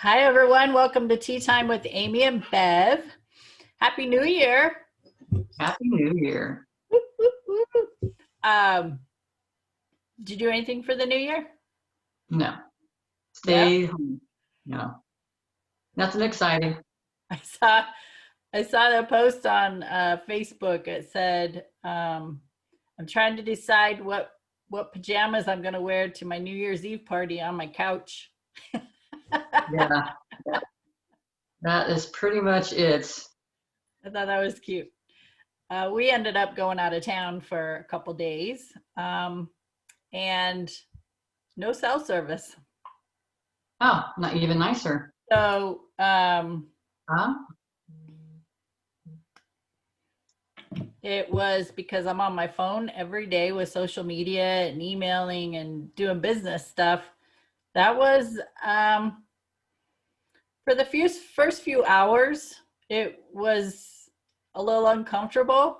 Hi, everyone. Welcome to Tea Time with Amie and Bev. Happy New Year. Happy New Year. Um, did you do anything for the new year? No, No. stay home. No, nothing exciting. I saw I saw the post on Facebook. It said, I'm trying to decide what pajamas I'm going to wear to my New Year's Eve party on my couch. Yeah, that is pretty much it. I thought that was cute. We ended up going out of town for a couple days, and no cell service. Oh, not even nicer. So Huh? it was because I'm on my phone every day with social media and emailing and doing business stuff. That was for the first few hours, it was a little uncomfortable,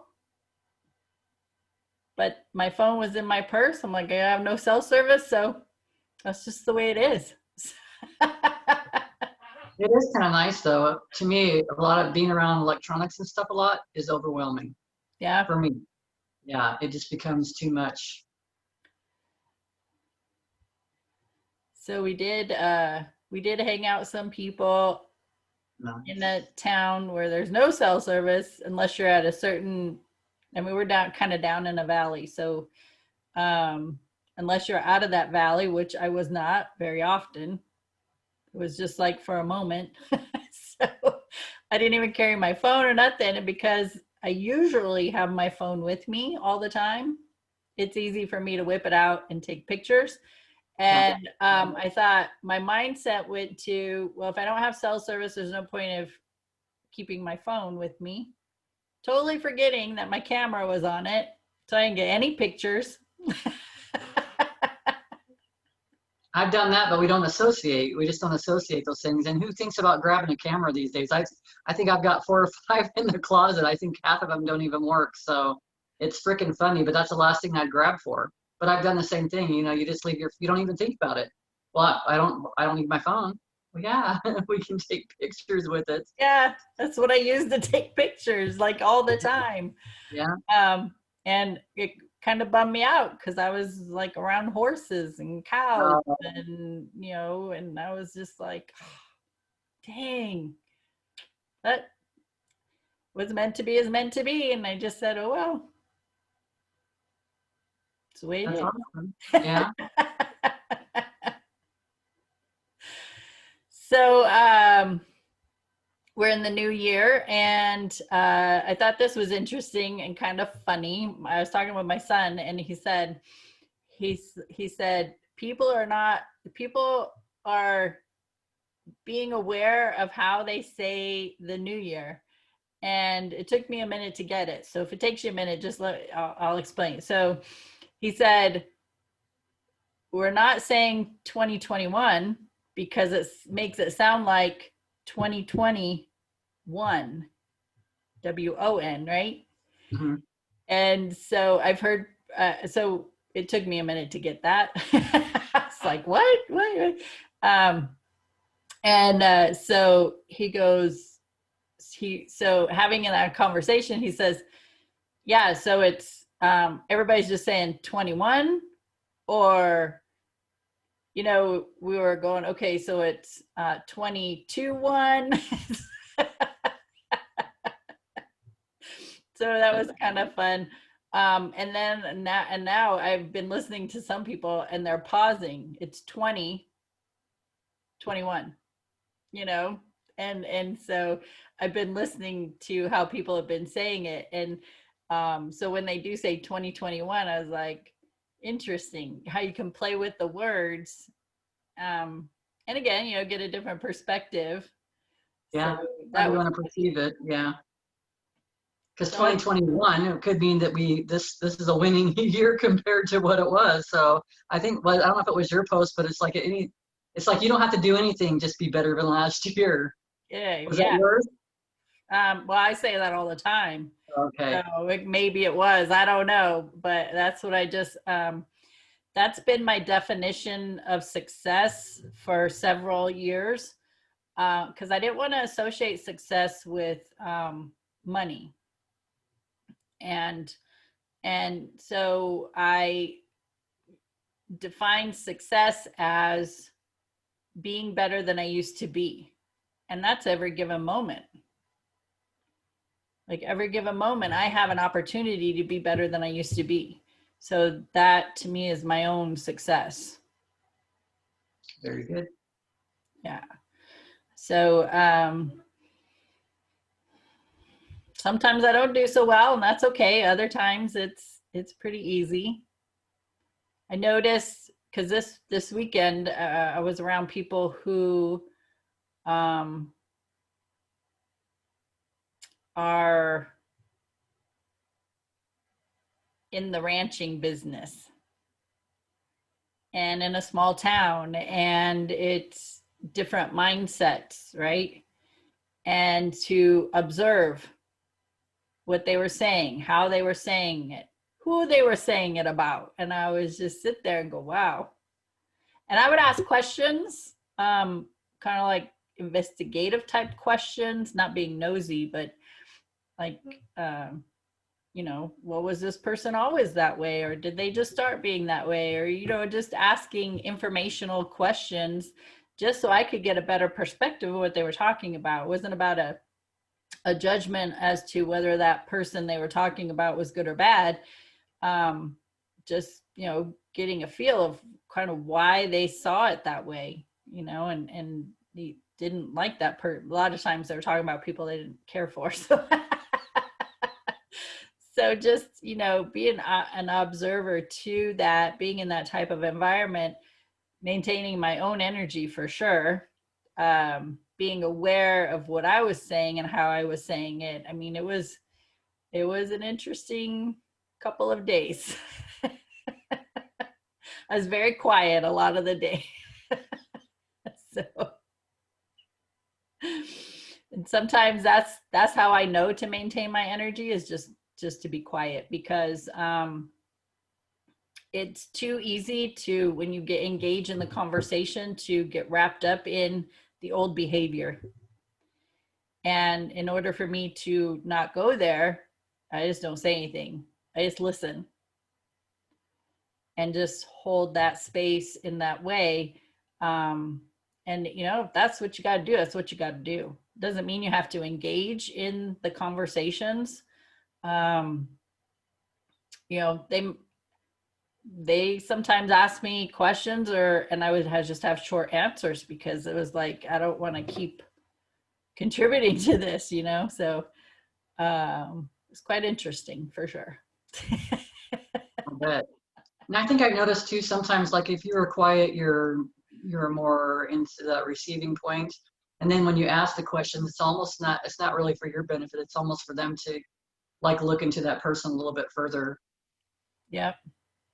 but my phone was in my purse. I'm like, I have no cell service, so that's just the way it is. It is kind of nice though. To me, a lot of being around electronics and stuff a lot is overwhelming Yeah. for me. Yeah, it just becomes too much. So we did hang out with some people No. in a town where there's no cell service unless you're at a certain, and we were down kind of down in a valley. So unless you're out of that valley, which I was not very often, it was just like for a moment. So I didn't even carry my phone or nothing. And because I usually have my phone with me all the time, it's easy for me to whip it out and take pictures. Yeah. And I thought my mindset went to, well, if I don't have cell service, there's no point of keeping my phone with me. Totally forgetting that my camera was on it, so I didn't get any pictures. I've done that, but we don't associate. We just don't associate those things. And who thinks about grabbing a camera these days? I think I've got 4 or 5 in the closet. I think half of them don't even work. So it's freaking funny, but that's the last thing I'd grab for. But I've done the same thing. You just leave you don't even think about it. Well, I don't need my phone. Well, yeah, we can take pictures with it. Yeah, that's what I use to take pictures like all the time. Yeah. Um, and it kind of bummed me out because I was like around horses and cows Uh, and, and I was just like, oh, dang, that was meant to be is meant to be. And I just said, oh, well, it's the way that's it awesome. Yeah. is. So we're in the new year, and I thought this was interesting and kind of funny. I was talking with my son, and he said people are being aware of how they say the new year, and it took me a minute to get it. So if it takes you a minute, I'll explain. So he said, we're not saying 2021 because it makes it sound like 2021, WON, right? Hmm. And so I've heard, so it took me a minute to get that. It's like, what? Um, and so he goes, so having in that conversation, he says, yeah, so it's, everybody's just saying 21, or we were going, okay, so it's 22-1. So that was kind of fun. And now I've been listening to some people and they're pausing. It's 2021, and so I've been listening to how people have been saying it. And so when they do say 2021, I was like, interesting how you can play with the words, and again, get a different perspective. So Yeah. How that you was want to perceive it. Yeah. Because that was 2021 it could mean that this is a winning year compared to what it was. So I think, well, I don't know if it was your post, but it's like you don't have to do anything, just be better than last year. yeah, Was that yeah. yours? Well, I say that all the time. Okay. So maybe it was, I don't know, but that's what that's been my definition of success for several years. because I didn't want to associate success with money. And so I defined success as being better than I used to be. And that's every given moment. Like every given moment, I have an opportunity to be better than I used to be. So that to me is my own success. Very good. Yeah. So sometimes I don't do so well, and that's okay. Other times it's pretty easy. I noticed because this weekend I was around people who um, are in the ranching business and in a small town, and it's different mindsets, right? And to observe what they were saying, how they were saying it, who they were saying it about. And I was just sit there and go, wow. And I would ask questions, kind of like investigative type questions, not being nosy, but like, you know, well, was this person always that way? Or did they just start being that way? Or, you know, just asking informational questions just so I could get a better perspective of what they were talking about. It wasn't about a judgment as to whether that person they were talking about was good or bad. Just, you know, getting a feel of kind of why they saw it that way, you know, and they didn't like that a lot of times they were talking about people they didn't care for. So so just, you know, being an observer to that, being in that type of environment, maintaining my own energy for sure, being aware of what I was saying and how I was saying it. I mean, it was an interesting couple of days. I was very quiet a lot of the day. So, and sometimes that's how I know to maintain my energy, is just to be quiet, because it's too easy to, when you get engaged in the conversation, to get wrapped up in the old behavior. And in order for me to not go there, I just don't say anything. I just listen and just hold that space in that way. And, you know, if that's what you got to do, that's what you got to do. Doesn't mean you have to engage in the conversations. Um, you know, they sometimes ask me questions, and I would just have short answers, because it was like, I don't want to keep contributing to this, you know? So it's quite interesting for sure. I bet. And I think I've noticed too, sometimes like if you're quiet, you're more into that receiving point. And then when you ask the question, it's not really for your benefit. It's almost for them to like look into that person a little bit further. Yeah.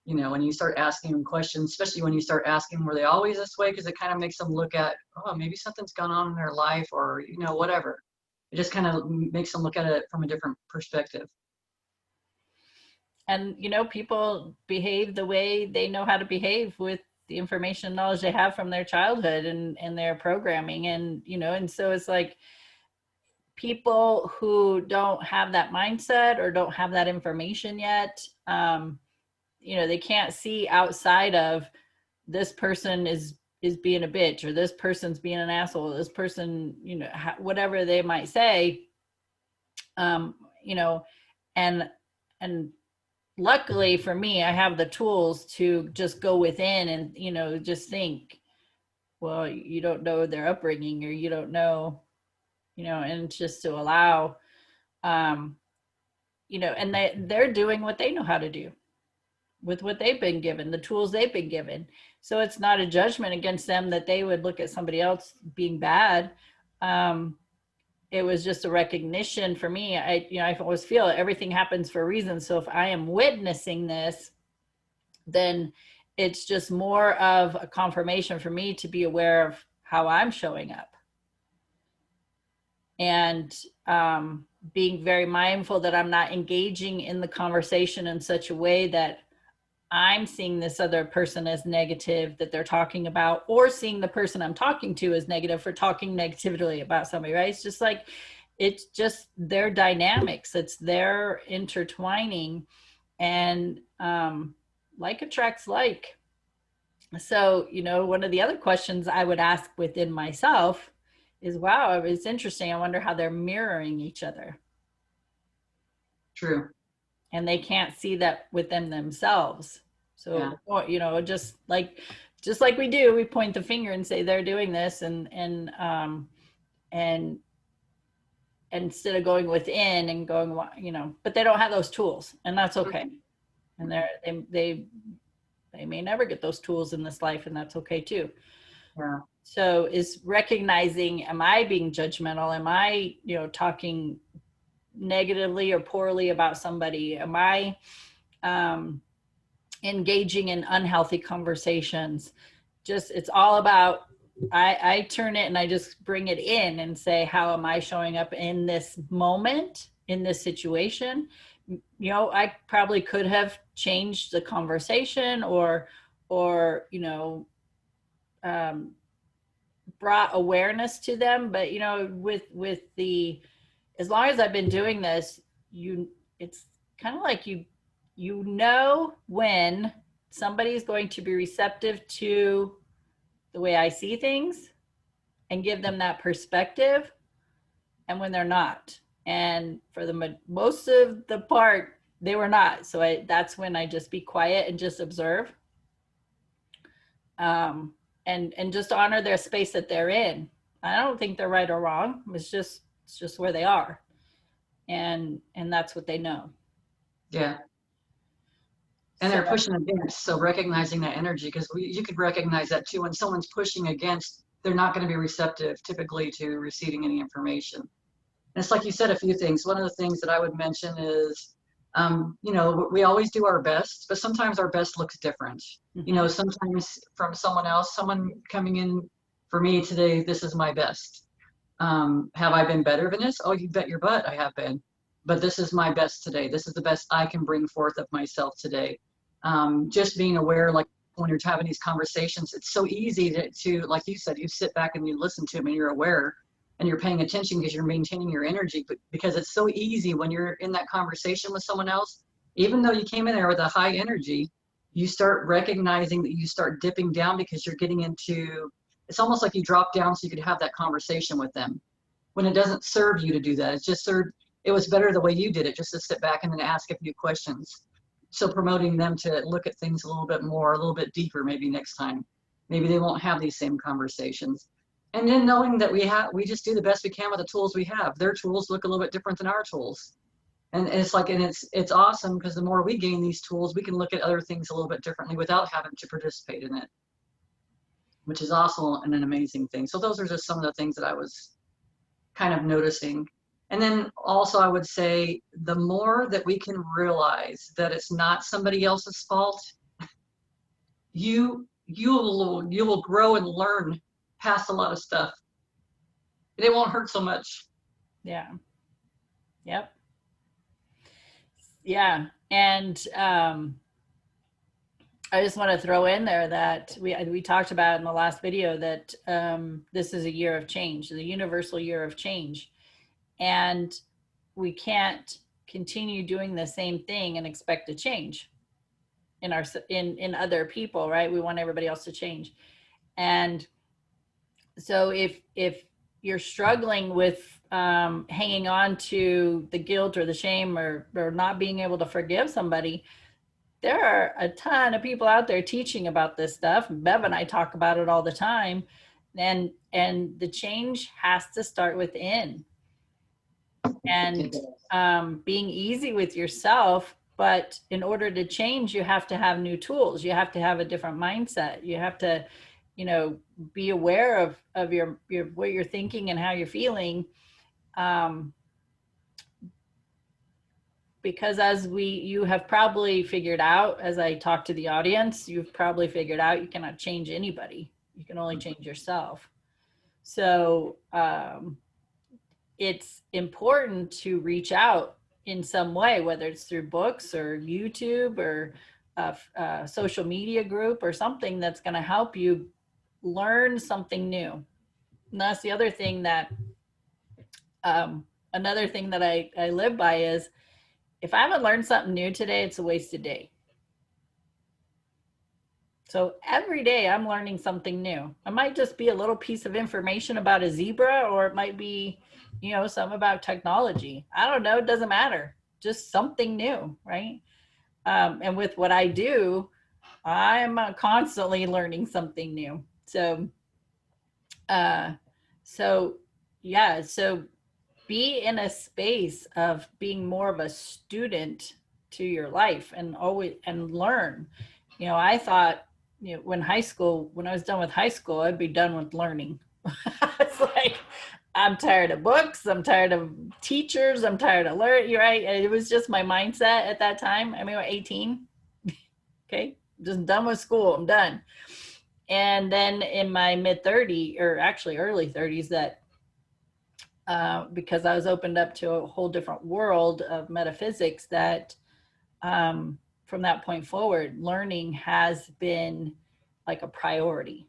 You know, when you start asking them questions, especially when you start asking, were they always this way? Because it kind of makes them look at, oh, maybe something's gone on in their life, or, you know, whatever. It just kind of makes them look at it from a different perspective. And, you know, people behave the way they know how to behave with the information and knowledge they have from their childhood and their programming. And, you know, and so it's like, people who don't have that mindset or don't have that information yet, you know, they can't see outside of, this person is being a bitch, or this person's being an asshole, this person, you know, whatever they might say. You know, and and luckily for me, I have the tools to just go within and, you know, just think, well, you don't know their upbringing, or you don't know, you know, and just to allow, um, you know, and they're doing what they know how to do with what they've been given, the tools they've been given. So it's not a judgment against them that they would look at somebody else being bad. It was just a recognition for me. I always feel everything happens for a reason. So if I am witnessing this, then it's just more of a confirmation for me to be aware of how I'm showing up. And being very mindful that I'm not engaging in the conversation in such a way that I'm seeing this other person as negative that they're talking about, or seeing the person I'm talking to as negative for talking negatively about somebody, right? It's just their dynamics. It's their intertwining, and like attracts like. So, one of the other questions I would ask within myself is, wow, it's interesting. I wonder how they're mirroring each other. True. And they can't see that within themselves. Yeah. So, just like we do, we point the finger and say they're doing this, and instead of going within and going, but they don't have those tools, and that's okay. And they may never get those tools in this life, and that's okay too. Yeah. So is recognizing, am I being judgmental? Am I, talking negatively or poorly about somebody? Am I engaging in unhealthy conversations? It's all about, I turn it and I just bring it in and say, how am I showing up in this moment, in this situation? I probably could have changed the conversation, or brought awareness to them. But with the, as long as I've been doing this, it's kind of like when somebody's going to be receptive to the way I see things and give them that perspective, and when they're not. And for the most of the part, they were not. So that's when I just be quiet and just observe, and just honor their space that they're in. I don't think they're right or wrong. It's just where they are, and that's what they know. Yeah. And So they're pushing against. So recognizing that energy, because you could recognize that too. When someone's pushing against, they're not going to be receptive typically to receiving any information. And it's like you said a few things. One of the things that I would mention is, we always do our best, but sometimes our best looks different. Sometimes from someone else, someone coming in for me today, this is my best. Have I been better than this? Oh, you bet your butt I have been. But this is my best today. This is the best I can bring forth of myself today. Just being aware, like when you're having these conversations, it's so easy to, like you said, you sit back and you listen to them and you're aware and you're paying attention because you're maintaining your energy. But because it's so easy when you're in that conversation with someone else, even though you came in there with a high energy, you start recognizing that you start dipping down because you're getting into, it's almost like you drop down so you could have that conversation with them. When it doesn't serve you to do that, it was better the way you did it, just to sit back and then ask a few questions. So promoting them to look at things a little bit more, a little bit deeper, maybe next time. Maybe they won't have these same conversations. And then knowing that we just do the best we can with the tools we have. Their tools look a little bit different than our tools. And it's awesome because the more we gain these tools, we can look at other things a little bit differently without having to participate in it, which is also an amazing thing. So those are just some of the things that I was kind of noticing. And then also I would say the more that we can realize that it's not somebody else's fault, you will grow and learn past a lot of stuff. And it won't hurt so much. Yeah. Yep. Yeah. And I just want to throw in there that we talked about in the last video that this is a year of change, the universal year of change. And we can't continue doing the same thing and expect to change in other people, right? We want everybody else to change. And so if you're struggling with hanging on to the guilt or the shame, or not being able to forgive somebody, there are a ton of people out there teaching about this stuff. Bev and I talk about it all the time. And the change has to start within. And being easy with yourself. But in order to change, you have to have new tools. You have to have a different mindset. You have to, be aware of your what you're thinking and how you're feeling. Because you have probably figured out, as I talk to the audience, you've probably figured out you cannot change anybody. You can only change yourself. So it's important to reach out in some way, whether it's through books or YouTube or a social media group or something that's going to help you learn something new. And that's the other thing that, another thing that I live by is, if I haven't learned something new today, it's a wasted day. So every day I'm learning something new. It might just be a little piece of information about a zebra, or it might be, something about technology. I don't know. It doesn't matter. Just something new, right? And with what I do, I'm constantly learning something new. Uh, so yeah, so be in a space of being more of a student to your life, and always and learn. I thought, when I was done with high school, I'd be done with learning. It's like, I'm tired of books, I'm tired of teachers, I'm tired of learning. You're right. It was just my mindset at that time. I mean, we're 18. Okay, just done with school, I'm done. And then in my mid 30s, or actually early 30s, that because I was opened up to a whole different world of metaphysics, that from that point forward, learning has been like a priority.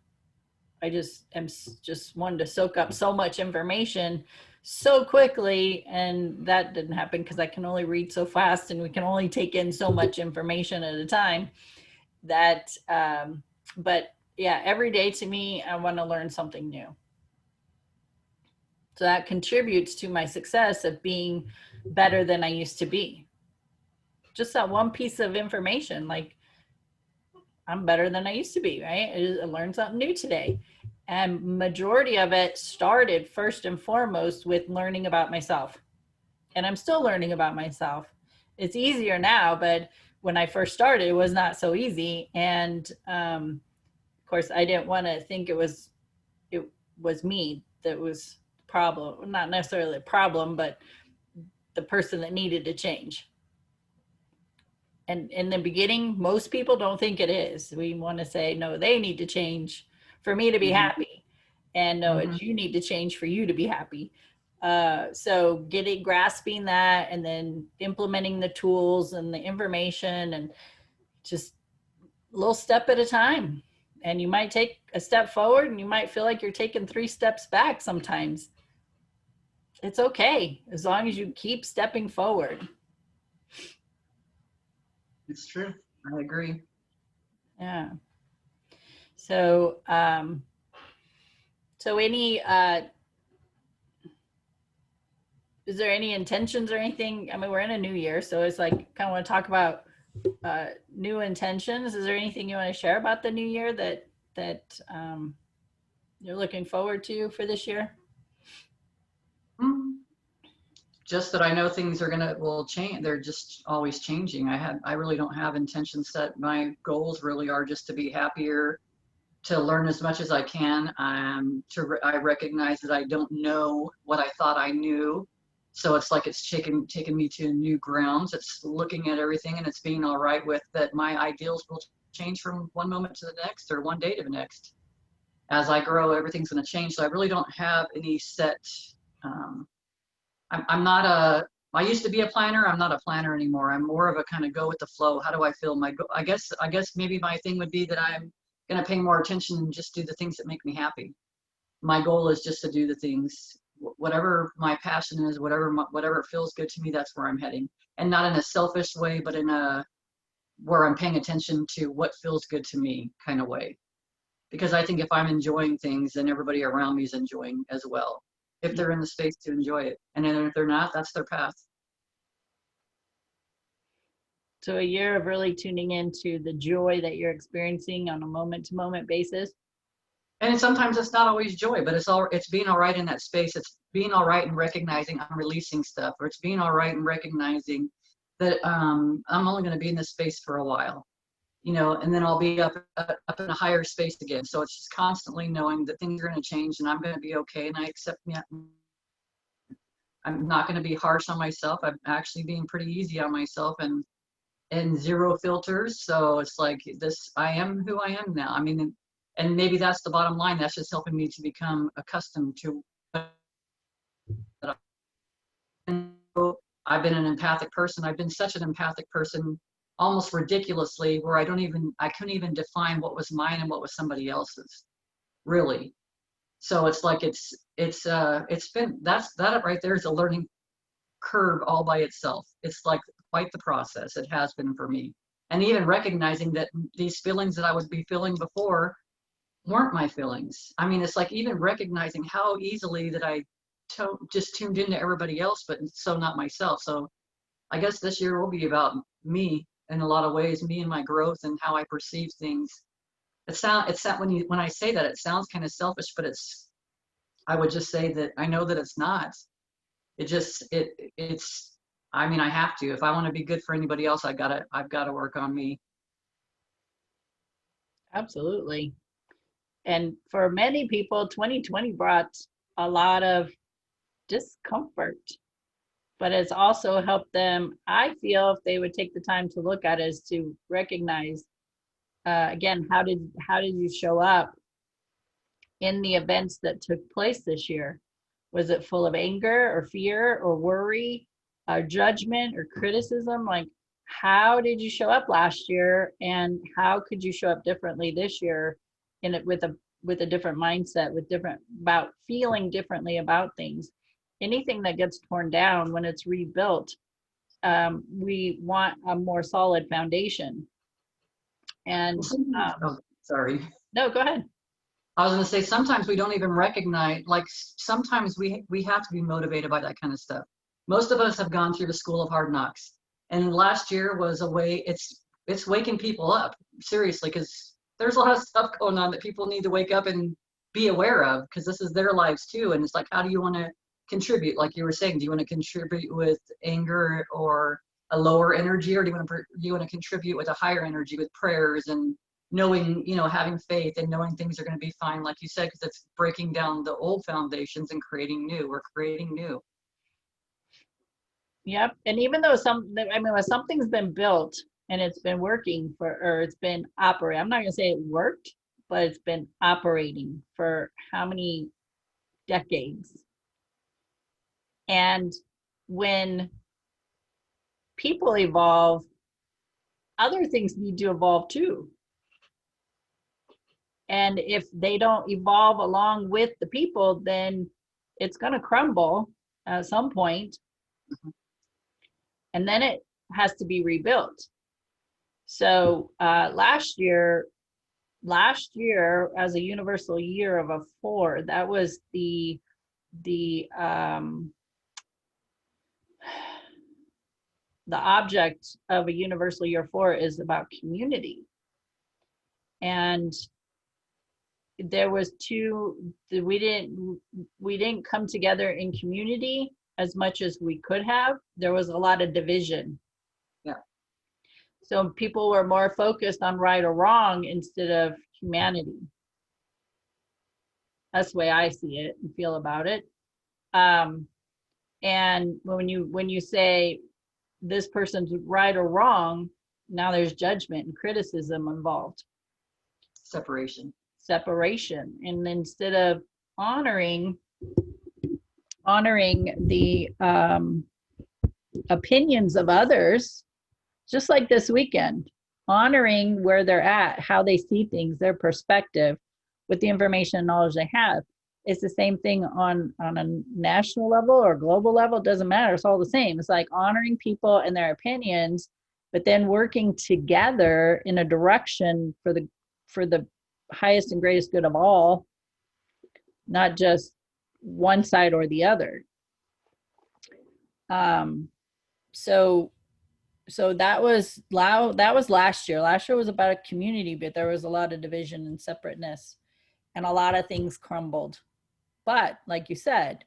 I just am just wanted to soak up so much information so quickly, and that didn't happen because I can only read so fast, and we can only take in so much information at a time. That, but yeah, every day to me, I want to learn something new. So that contributes to my success of being better than I used to be. Just that one piece of information, like, I'm better than I used to be, right? I learned something new today. And majority of it started first and foremost with learning about myself. And I'm still learning about myself. It's easier now, but when I first started, it was not so easy. And of course, I didn't want to think it was me that was the problem. Not necessarily a problem, but the person that needed to change. And in the beginning, most people don't think it is. We want to say, no, they need to change for me to be Mm-hmm. happy. And no, Mm-hmm. it's you need to change for you to be happy. So grasping that, and then implementing the tools and the information, and just a little step at a time. And you might take a step forward, and you might feel like you're taking 3 steps back sometimes. It's okay as long as you keep stepping forward. It's true. I agree. Yeah. So, any is there any intentions or anything? I mean, we're in a new year, so it's like, kind of want to talk about new intentions. Is there anything you want to share about the new year that you're looking forward to for this year? Mm. Just that I know things will change. They're just always changing. I really don't have intentions set. My goals really are just to be happier, to learn as much as I can. I recognize that I don't know what I thought I knew. So it's like it's taken me to new grounds. It's looking at everything, and it's being all right with that. My ideals will change from one moment to the next, or one day to the next. As I grow, everything's going to change. So I really don't have any set. Um, I'm not a, I used to be a planner. I'm not a planner anymore. I'm more of a kind of go with the flow. How do I feel? I guess maybe my thing would be that I'm going to pay more attention and just do the things that make me happy. My goal is just to do the things, whatever my passion is, whatever feels good to me, that's where I'm heading. And not in a selfish way, but in a, where I'm paying attention to what feels good to me kind of way. Because I think if I'm enjoying things, then everybody around me is enjoying as well, if they're in the space to enjoy it. And then if they're not, that's their path. So a year of really tuning into the joy that you're experiencing on a moment to moment basis. And sometimes it's not always joy, but it's being all right in that space. It's being all right and recognizing I'm releasing stuff, or it's being all right and recognizing that I'm only going to be in this space for a while, and then I'll be up in a higher space again. So it's just constantly knowing that things are going to change, and I'm going to be okay, and I accept me. I'm not going to be harsh on myself. I'm actually being pretty easy on myself, and zero filters. So it's like this, I am who I am now. I mean, and maybe that's the bottom line. That's just helping me to become accustomed to. I've been an empathic person. I've been such an empathic person almost ridiculously, where I couldn't even define what was mine and what was somebody else's, really. So it's like it's been, that right there is a learning curve all by itself. It's like quite the process. It has been for me. And even recognizing that these feelings that I would be feeling before weren't my feelings. I mean, it's like even recognizing how easily that I just tuned into everybody else, but so not myself. So I guess this year will be about me in a lot of ways, me and my growth and how I perceive things. It's not when I say that, it sounds kind of selfish, but I would just say that I know that it's not. It's, I mean, I have to. If I want to be good for anybody else, I've gotta work on me. Absolutely. And for many people, 2020 brought a lot of discomfort, but it's also helped them, I feel, if they would take the time to look at it, is to recognize, again, how did you show up in the events that took place this year? Was it full of anger or fear or worry, judgment or criticism? Like, how did you show up last year, and how could you show up differently this year in it with a different mindset, with different about feeling differently about things? Anything that gets torn down, when it's rebuilt, we want a more solid foundation. And Oh, sorry. no, go ahead. I was going to say, sometimes we don't even recognize, like sometimes we have to be motivated by that kind of stuff. Most of us have gone through the school of hard knocks, and last year was a way, it's waking people up, seriously, because there's a lot of stuff going on that people need to wake up and be aware of, because this is their lives too. And it's like, how do you want to contribute? Like you were saying, do you want to contribute with anger or a lower energy, or do you want to contribute with a higher energy with prayers and knowing, having faith and knowing things are going to be fine, like you said, because it's breaking down the old foundations and creating new. We're creating new. Yep. And even though when something's been built and it's been working or it's been operating, I'm not going to say it worked, but it's been operating for how many decades? And when people evolve, other things need to evolve too. And if they don't evolve along with the people, then it's going to crumble at some point. Mhm. And then it has to be rebuilt. So last year as a universal year of a 4, that was the object of a universal year 4 is about community. And there was we didn't come together in community as much as we could have. There was a lot of division. Yeah. So people were more focused on right or wrong instead of humanity. That's the way I see it and feel about it. And when you say this person's right or wrong, now there's judgment and criticism involved. Separation. And instead of honoring the opinions of others, just like this weekend, honoring where they're at, how they see things, their perspective with the information and knowledge they have. It's the same thing on a national level or global level. It doesn't matter. It's all the same. It's like honoring people and their opinions, but then working together in a direction for the highest and greatest good of all, not just one side or the other. So that was last year. Last year was about a community, but there was a lot of division and separateness, and a lot of things crumbled. But like you said,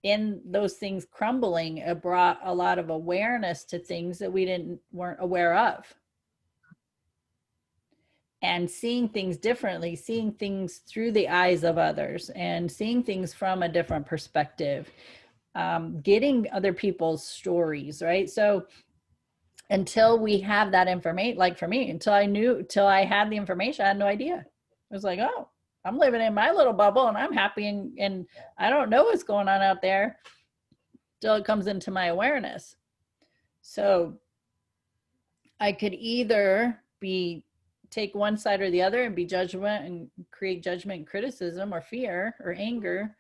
in those things crumbling, it brought a lot of awareness to things that we weren't aware of. And seeing things differently, seeing things through the eyes of others, and seeing things from a different perspective, getting other people's stories, right? So until we have that information, like for me, until I had the information, I had no idea. It was like, oh, I'm living in my little bubble and I'm happy, and I don't know what's going on out there till it comes into my awareness. So I could either take one side or the other and be judgment and create judgment and criticism or fear or anger,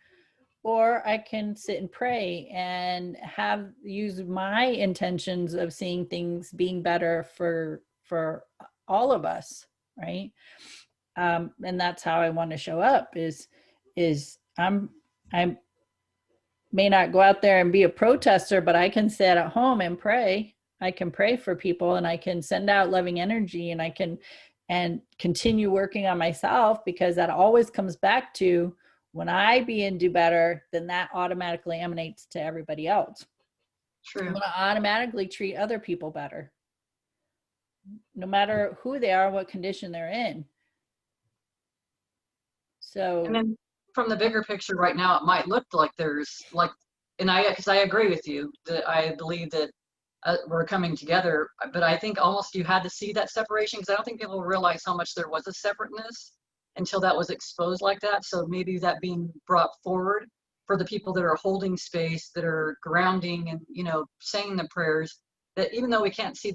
or I can sit and pray and use my intentions of seeing things being better for all of us, right? And that's how I want to show up. Is I may not go out there and be a protester, but I can sit at home and pray. I can pray for people, and I can send out loving energy, and I can and continue working on myself, because that always comes back to, when I be and do better, then that automatically emanates to everybody else. I'm True. going to automatically treat other people better, no matter who they are, what condition they're in. And So then from the bigger picture right now, it might look like there's like, because I agree with you that I believe that we're coming together, but I think almost you had to see that separation, because I don't think people realize how much there was a separateness until that was exposed like that. So maybe that being brought forward for the people that are holding space, that are grounding and, saying the prayers, that even though we can't see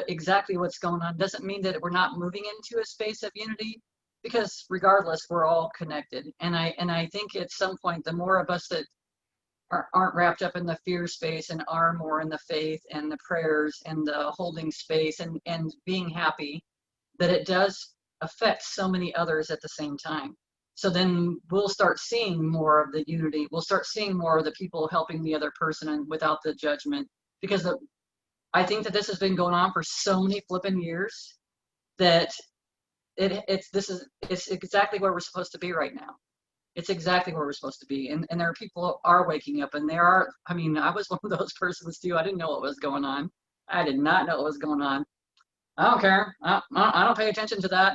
exactly what's going on, doesn't mean that we're not moving into a space of unity, because regardless, we're all connected. And I think at some point, the more of us that aren't wrapped up in the fear space and are more in the faith and the prayers and the holding space and being happy, that it does affect so many others at the same time. So then we'll start seeing more of the unity. We'll start seeing more of the people helping the other person and without the judgment. Because I think that this has been going on for so many flipping years that it's exactly where we're supposed to be right now. It's exactly where we're supposed to be. And there are people who are waking up, and I was one of those persons too. I didn't know what was going on. I did not know what was going on. I don't care. I don't pay attention to that.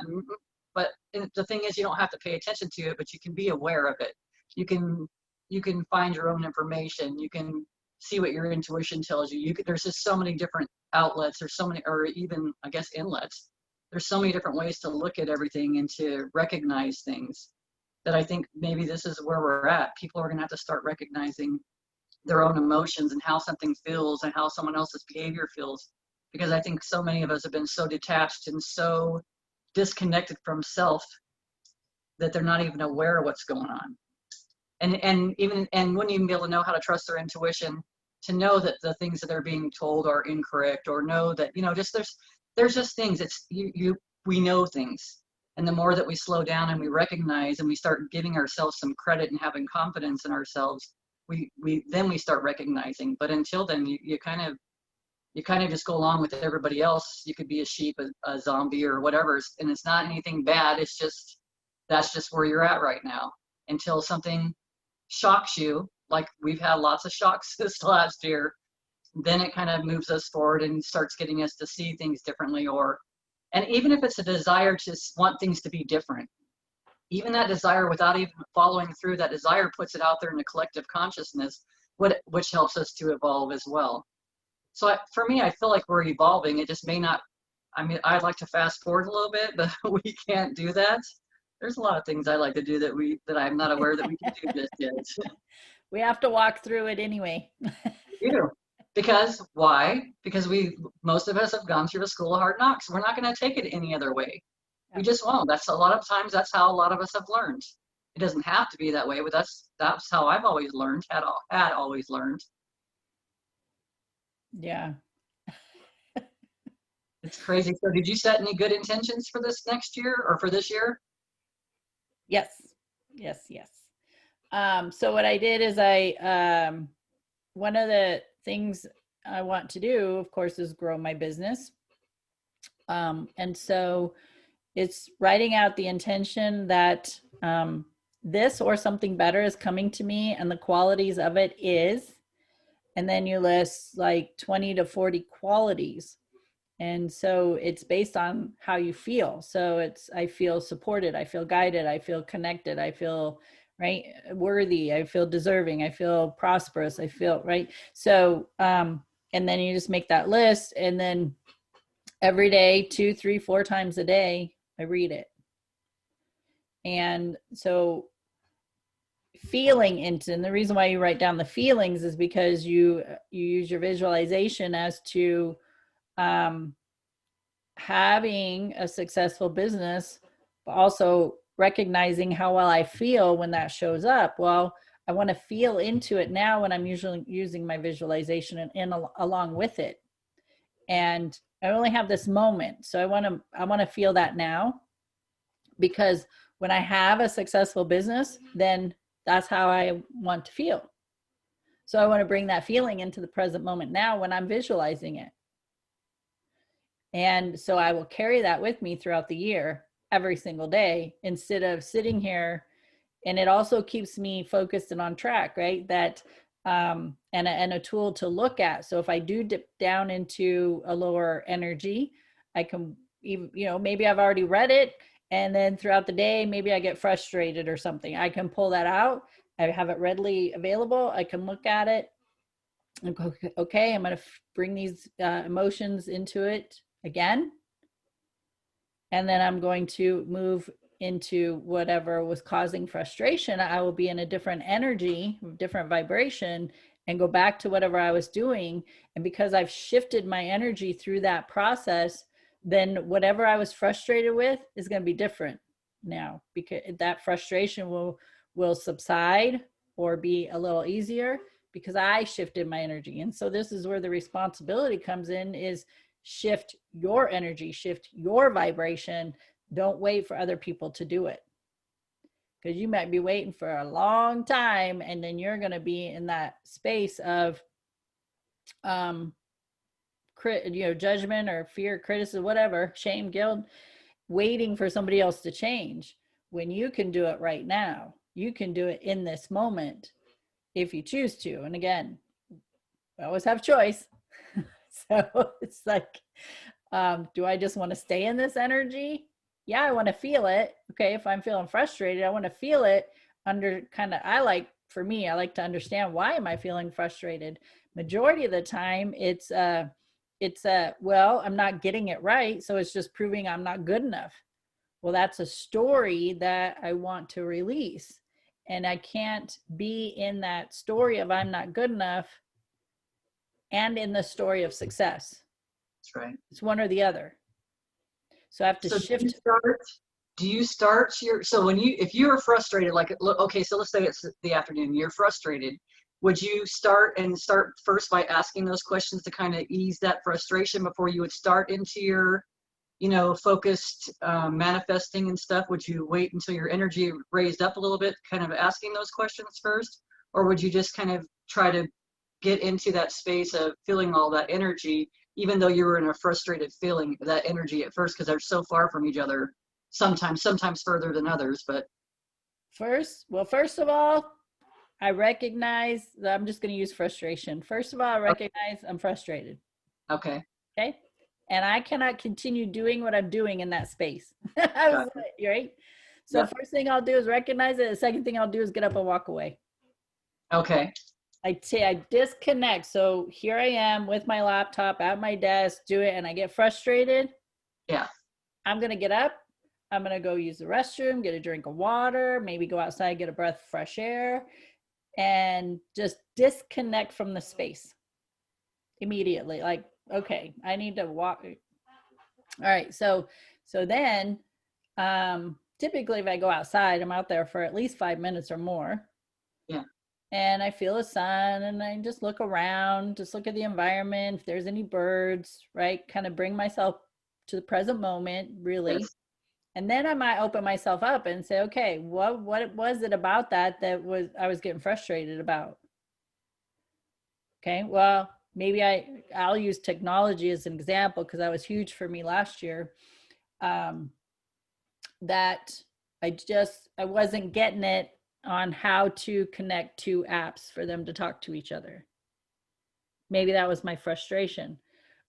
But the thing is, you don't have to pay attention to it, but you can be aware of it. You can find your own information. You can see what your intuition tells you. There's just so many different outlets. There's so many, or even, I guess, inlets. There's so many different ways to look at everything and to recognize things, that I think maybe this is where we're at. People are going to have to start recognizing their own emotions and how something feels and how someone else's behavior feels. Because I think so many of us have been so detached and so disconnected from self that they're not even aware of what's going on. And wouldn't even be able to know how to trust their intuition, to know that the things that they're being told are incorrect, or know that, just there's just things. We know things. And the more that we slow down and we recognize and we start giving ourselves some credit and having confidence in ourselves, we start recognizing. But until then, you kind of just go along with everybody else. You could be a sheep, a zombie, or whatever, and it's not anything bad. It's just, that's just where you're at right now, until something shocks you, like we've had lots of shocks this last year. Then it kind of moves us forward and starts getting us to see things differently, and even if it's a desire to want things to be different, even that desire, without even following through, that desire puts it out there in the collective consciousness, which helps us to evolve as well. So for me, I feel like we're evolving. It just may not, I'd like to fast forward a little bit, but we can't do that. There's a lot of things I like to do that I'm not aware that we can do just yet. we have to walk through it anyway. We do. Because why? Because most of us have gone through a school of hard knocks. We're not going to take it any other way. We just won't. That's a lot of times, that's how a lot of us have learned. It doesn't have to be that way, but that's how I've always learned, had always learned. Yeah. It's crazy. So did you set any good intentions for this next year or for this year? Yes. Yes. Yes. So what I did is one of the things I want to do, of course, is grow my business. And so it's writing out the intention that this or something better is coming to me, and the qualities of it is, and then you list like 20 to 40 qualities. And so it's based on how you feel. So I feel supported, I feel guided, I feel connected, I feel worthy, I feel deserving, I feel prosperous, I feel right. So and then you just make that list, and then every day, 2, 3, 4 times a day, I read it. And so feeling into, and the reason why you write down the feelings is because you use your visualization as to having a successful business, but also recognizing how well I feel when that shows up. Well, I want to feel into it now when I'm usually using my visualization and along with it. And I only have this moment. So I want to feel that now, because when I have a successful business, then that's how I want to feel. So I want to bring that feeling into the present moment now when I'm visualizing it. And so I will carry that with me throughout the year, every single day, instead of sitting here. And it also keeps me focused and on track, right? That and a tool to look at. So if I do dip down into a lower energy, I can even, maybe I've already read it, and then throughout the day, maybe I get frustrated or something. I can pull that out. I have it readily available. I can look at it and go, okay, I'm going to bring these emotions into it again. And then I'm going to move into whatever was causing frustration. I will be in a different energy, different vibration, and go back to whatever I was doing. And because I've shifted my energy through that process, then whatever I was frustrated with is going to be different now, because that frustration will subside or be a little easier because I shifted my energy. And so this is where the responsibility comes in, is shift your energy, shift your vibration. Don't wait for other people to do it, because you might be waiting for a long time, and then you're going to be in that space of judgment or fear, criticism, whatever, shame, guilt, waiting for somebody else to change, when you can do it right now. You can do it in this moment if you choose to. And again, we always have choice. So it's like, do I just want to stay in this energy? Yeah, I want to feel it. Okay, if I'm feeling frustrated, I want to feel it under for me, I like to understand, why am I feeling frustrated? Majority of the time, it's well, I'm not getting it right, so it's just proving I'm not good enough. Well, that's a story that I want to release. And I can't be in that story of I'm not good enough and in the story of success. That's right. It's one or the other. So I have to So shift. do you start your, so when you, if you're frustrated, like, okay, so let's say it's the afternoon, you're frustrated. Would you start first by asking those questions to kind of ease that frustration before you would start into your, focused manifesting and stuff? Would you wait until your energy raised up a little bit, kind of asking those questions first? Or would you just kind of try to get into that space of feeling all that energy, even though you were in a frustrated feeling, that energy at first, because they're so far from each other, sometimes further than others, but. First of all, I recognize that I'm just going to use frustration. First of all, I recognize I'm frustrated. Okay. Okay. And I cannot continue doing what I'm doing in that space. Right. So Yep. first thing I'll do is recognize it. The second thing I'll do is get up and walk away. Okay. I disconnect. So here I am with my laptop at my desk, do it, and I get frustrated. Yeah. I'm going to get up. I'm going to go use the restroom, get a drink of water, maybe go outside, get a breath of fresh air, and just disconnect from the space immediately. Like, okay, I need to walk. All right. So then typically if I go outside, I'm out there for at least 5 minutes or more. Yeah. And I feel the sun, and I just look around, just look at the environment, if there's any birds, right? Kind of bring myself to the present moment, really. Yes. And then I might open myself up and say, okay, what was it about that I was getting frustrated about? Okay, well, maybe I'll use technology as an example, because that was huge for me last year. That I wasn't getting it on how to connect two apps for them to talk to each other. Maybe that was my frustration.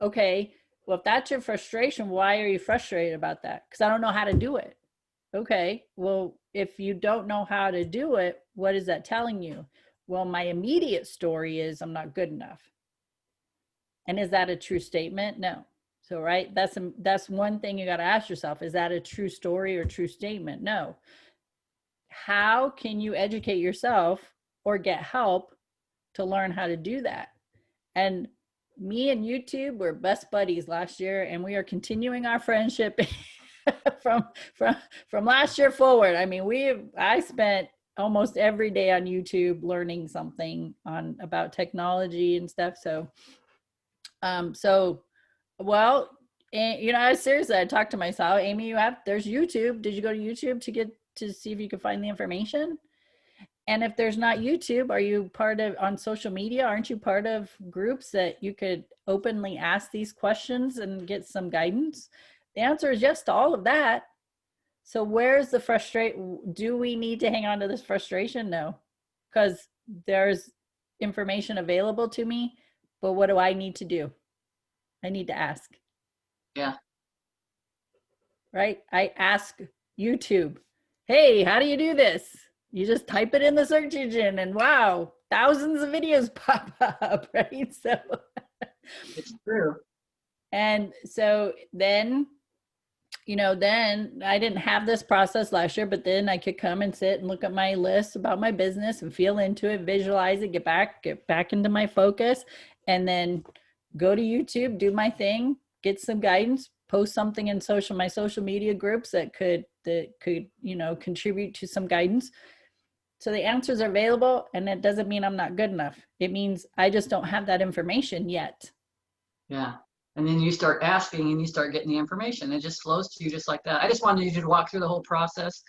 Okay, well, if that's your frustration, why are you frustrated about that? Because I don't know how to do it. Okay, well, if you don't know how to do it, what is that telling you? Well, my immediate story is I'm not good enough. And is that a true statement? No. So, right, that's one thing you got to ask yourself. Is that a true story or true statement? No. How can you educate yourself or get help to learn how to do that? And me and YouTube were best buddies last year, and we are continuing our friendship from from from last year forward. I mean, I spent almost every day on YouTube learning something on about technology and stuff. So well, and you know, seriously, I talked to myself, Amy, there's YouTube. Did you go to YouTube to get to see if you could find the information? And if there's not YouTube, are you part of on social media? Aren't you part of groups that you could openly ask these questions and get some guidance? The answer is yes to all of that. So where's the do we need to hang on to this frustration? No, because there's information available to me, but what do I need to do? I need to ask. Yeah. Right? I ask YouTube, hey, how do you do this? You just type it in the search engine and wow, thousands of videos pop up, right? So It's true. and so then, you know, then I didn't have this process last year, but then I could come and sit and look at my list about my business and feel into it, visualize it, get back into my focus, and then go to YouTube, do my thing, get some guidance, post something in my social media groups that could, you know, contribute to some guidance. So the answers are available, and it doesn't mean I'm not good enough. It means I just don't have that information yet. Yeah. And then you start asking and you start getting the information. It just flows to you just like that. I just wanted you to walk through the whole process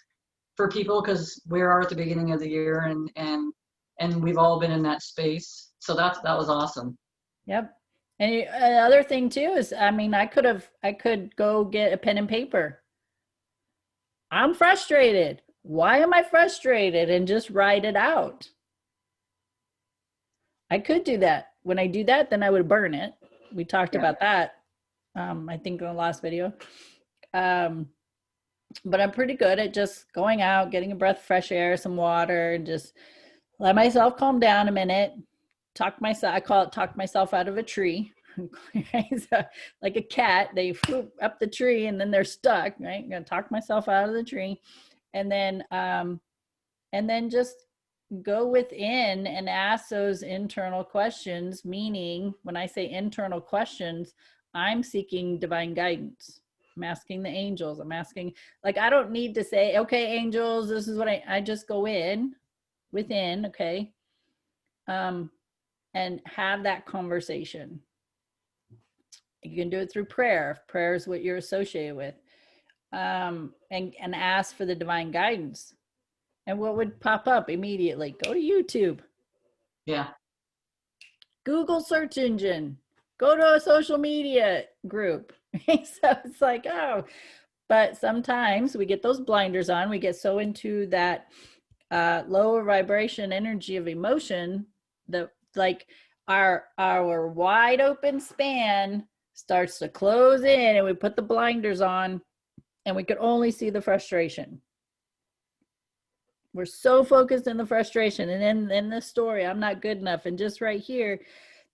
for people because we are at the beginning of the year and we've all been in that space. So that was awesome. Yep. And the other thing too is, I mean, I could go get a pen and paper. I'm frustrated. Why am I frustrated? And just write it out. I could do that. When I do that, then I would burn it. We talked about that, I think in the last video. But I'm pretty good at just going out, getting a breath of fresh air, some water, and just let myself calm down a minute. I call it talk myself out of a tree. So, like a cat, they swoop up the tree and then they're stuck, right? I'm gonna talk myself out of the tree. And then just go within and ask those internal questions, meaning when I say internal questions, I'm seeking divine guidance. I'm asking the angels. I'm asking, like, I don't need to say, okay, angels, this is what I just go within, okay, and have that conversation. You can do it through prayer, if prayer is what you're associated with, and ask for the divine guidance. And what would pop up immediately? Go to YouTube. Yeah. Google search engine. Go to a social media group. So it's like, oh, but sometimes we get those blinders on. We get so into that lower vibration energy of emotion that, like, our wide open span starts to close in, and we put the blinders on, and we could only see the frustration. We're so focused in the frustration and in the story, I'm not good enough, and just right here,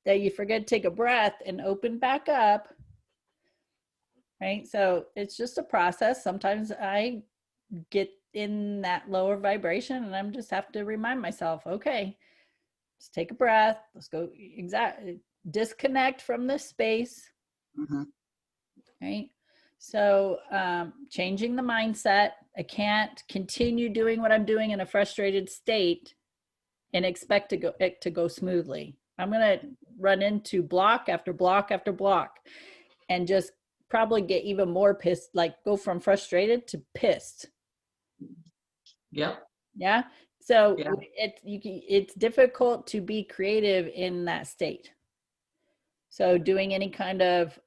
that you forget to take a breath and open back up. Right? So it's just a process. Sometimes I get in that lower vibration and I'm just have to remind myself, okay, let's take a breath. Let's go disconnect from this space. Mm-hmm. Right? So changing the mindset. I can't continue doing what I'm doing in a frustrated state and expect it to go smoothly. I'm going to run into block after block after block and just probably get even more pissed, like go from frustrated to pissed. Yep. Yeah. So yeah. It's difficult to be creative in that state. So doing any kind of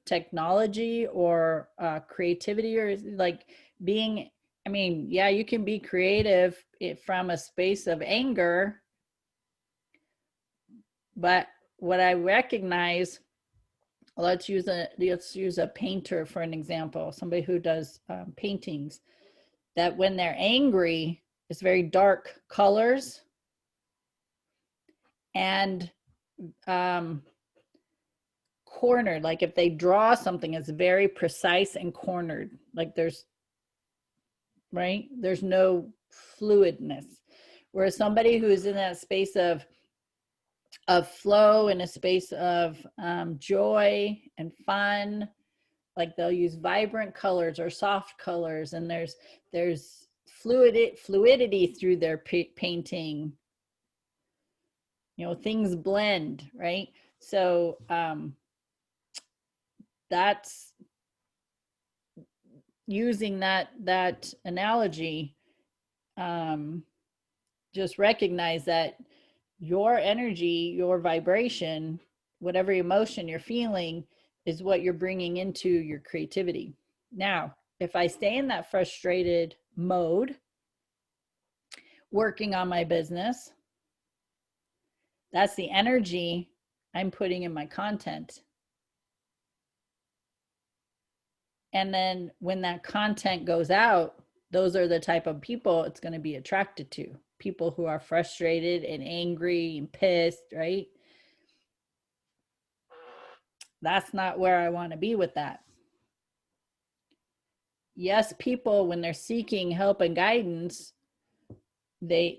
technology or creativity, or like being, I mean, yeah, you can be creative from a space of anger, but what I recognize, let's use a painter for an example, somebody who does paintings, that when they're angry, it's very dark colors and cornered. Like if they draw something, it's very precise and cornered. Like there's no fluidness. Whereas somebody who is in that space of of flow, in a space of joy and fun. Like they'll use vibrant colors or soft colors, and there's fluidity through their painting. Things blend, right? So that's using that analogy. Just recognize that your energy, your vibration, whatever emotion you're feeling is what you're bringing into your creativity. Now, if I stay in that frustrated mode, working on my business, that's the energy I'm putting in my content. And then when that content goes out, those are the type of people it's going to be attracted to. People who are frustrated and angry and pissed, right? That's not where I want to be with that. Yes, people, when they're seeking help and guidance, they're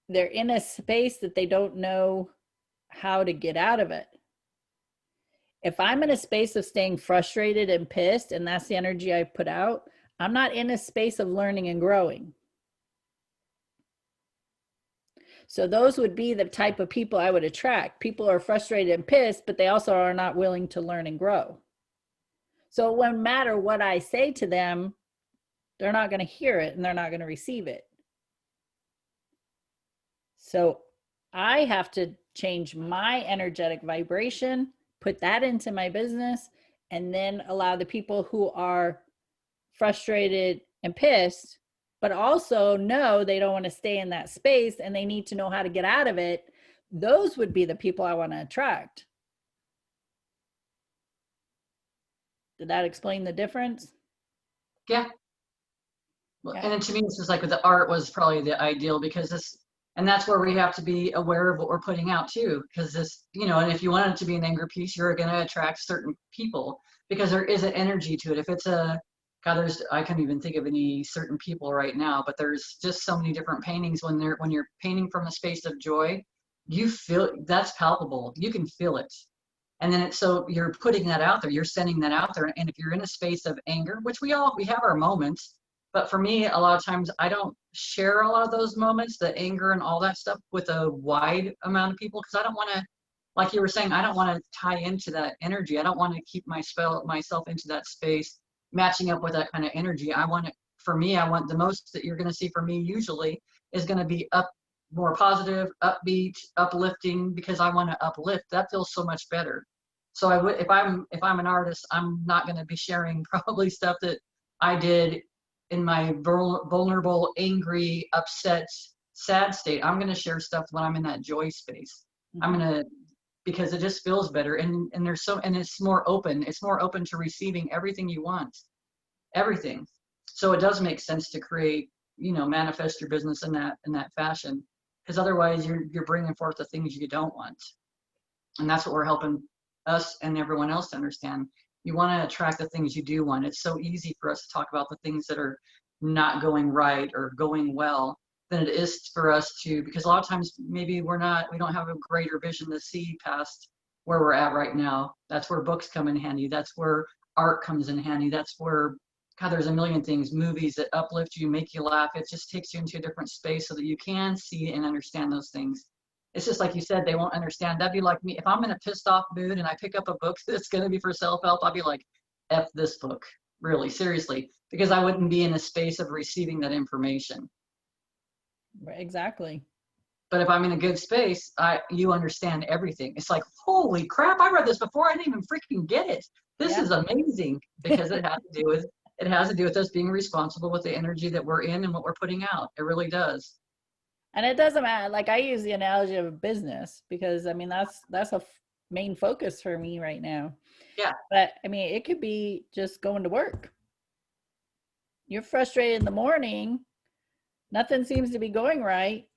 in a space that they don't know how to get out of it. If I'm in a space of staying frustrated and pissed, and that's the energy I put out, I'm not in a space of learning and growing. So those would be the type of people I would attract. People are frustrated and pissed, but they also are not willing to learn and grow. So it won't matter what I say to them, they're not going to hear it and they're not going to receive it. So I have to change my energetic vibration, put that into my business, and then allow the people who are frustrated and pissed, but also know they don't want to stay in that space and they need to know how to get out of it. Those would be the people I want to attract. Did that explain the difference? Yeah. Well, and then to me, it's just like with the art was probably the ideal because this, and that's where we have to be aware of what we're putting out too. Because this, and if you want it to be an anger piece, you're going to attract certain people because there is an energy to it. If it's God, I can't even think of any certain people right now, but there's just so many different paintings when you're painting from a space of joy, you feel that's palpable. You can feel it. And then so you're putting that out there, you're sending that out there. And if you're in a space of anger, which we have our moments, but for me, a lot of times I don't share a lot of those moments, the anger and all that stuff with a wide amount of people because I don't want to, like you were saying, I don't want to tie into that energy. I don't want to keep myself into that space, matching up with that kind of energy. I want the most that you're going to see from me usually is going to be more positive, upbeat, uplifting because I want to uplift. That feels so much better. So if I'm an artist, I'm not going to be sharing probably stuff that I did in my vulnerable, angry, upset, sad state. I'm going to share stuff when I'm in that joy space. Mm-hmm. I'm going to, because it just feels better. And it's more open. It's more open to receiving everything you want, everything. So it does make sense to create, manifest your business in that fashion. Because otherwise you're bringing forth the things you don't want. And that's what we're helping us and everyone else to understand. You want to attract the things you do want. It's so easy for us to talk about the things that are not going right or going well than it is for us to, because a lot of times maybe we don't have a greater vision to see past where we're at right now. That's where books come in handy. That's where art comes in handy. That's where, God, there's a million things, movies that uplift you, make you laugh. It just takes you into a different space so that you can see and understand those things. It's just like you said, they won't understand. That'd be like me. If I'm in a pissed off mood and I pick up a book that's going to be for self-help, I'll be like, F this book, really, seriously, because I wouldn't be in a space of receiving that information. Exactly. But if I'm in a good space, you understand everything. It's like, holy crap, I read this before. I didn't even freaking get it. This is amazing because it has to do with us being responsible with the energy that we're in and what we're putting out. It really does. And it doesn't matter. Like I use the analogy of a business because that's a main focus for me right now. Yeah. But it could be just going to work. You're frustrated in the morning. Nothing seems to be going right.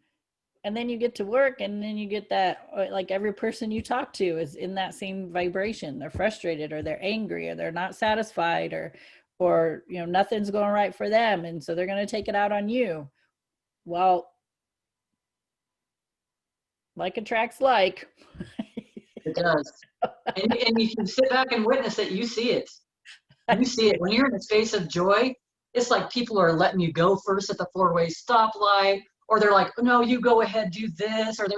And then you get to work and then you get that, like every person you talk to is in that same vibration. They're frustrated or they're angry or they're not satisfied or nothing's going right for them. And so they're going to take it out on you. Well, like attracts like. It does. And you can sit back and witness it. You see it. You see it. When you're in a space of joy, it's like people are letting you go first at the four-way stoplight, or they're like, no, you go ahead, do this, or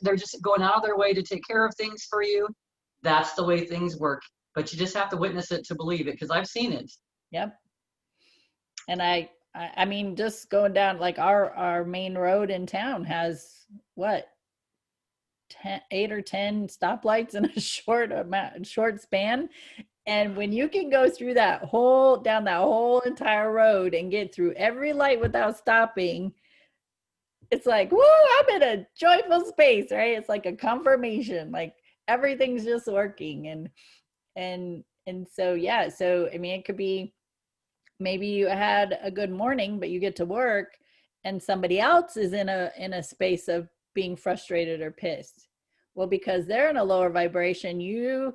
they're just going out of their way to take care of things for you. That's the way things work. But you just have to witness it to believe it, because I've seen it. Yep. And I mean, just going down like our main road in town has what 8 or 10 stoplights in a short span. And when you can go through down that whole entire road and get through every light without stopping, it's like, woo, I'm in a joyful space, right? It's like a confirmation, like everything's just working. And so, yeah. So, I mean, it could be maybe you had a good morning, but you get to work and somebody else is in a space of being frustrated or pissed. Well, because they're in a lower vibration, you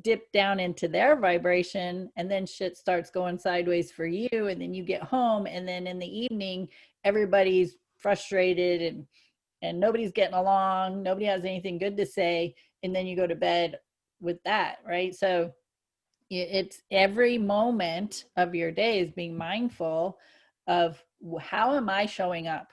dip down into their vibration, and then shit starts going sideways for you. And then you get home, and then in the evening, everybody's frustrated and nobody's getting along. Nobody has anything good to say. And then you go to bed with that, right? So it's every moment of your day is being mindful of how am I showing up.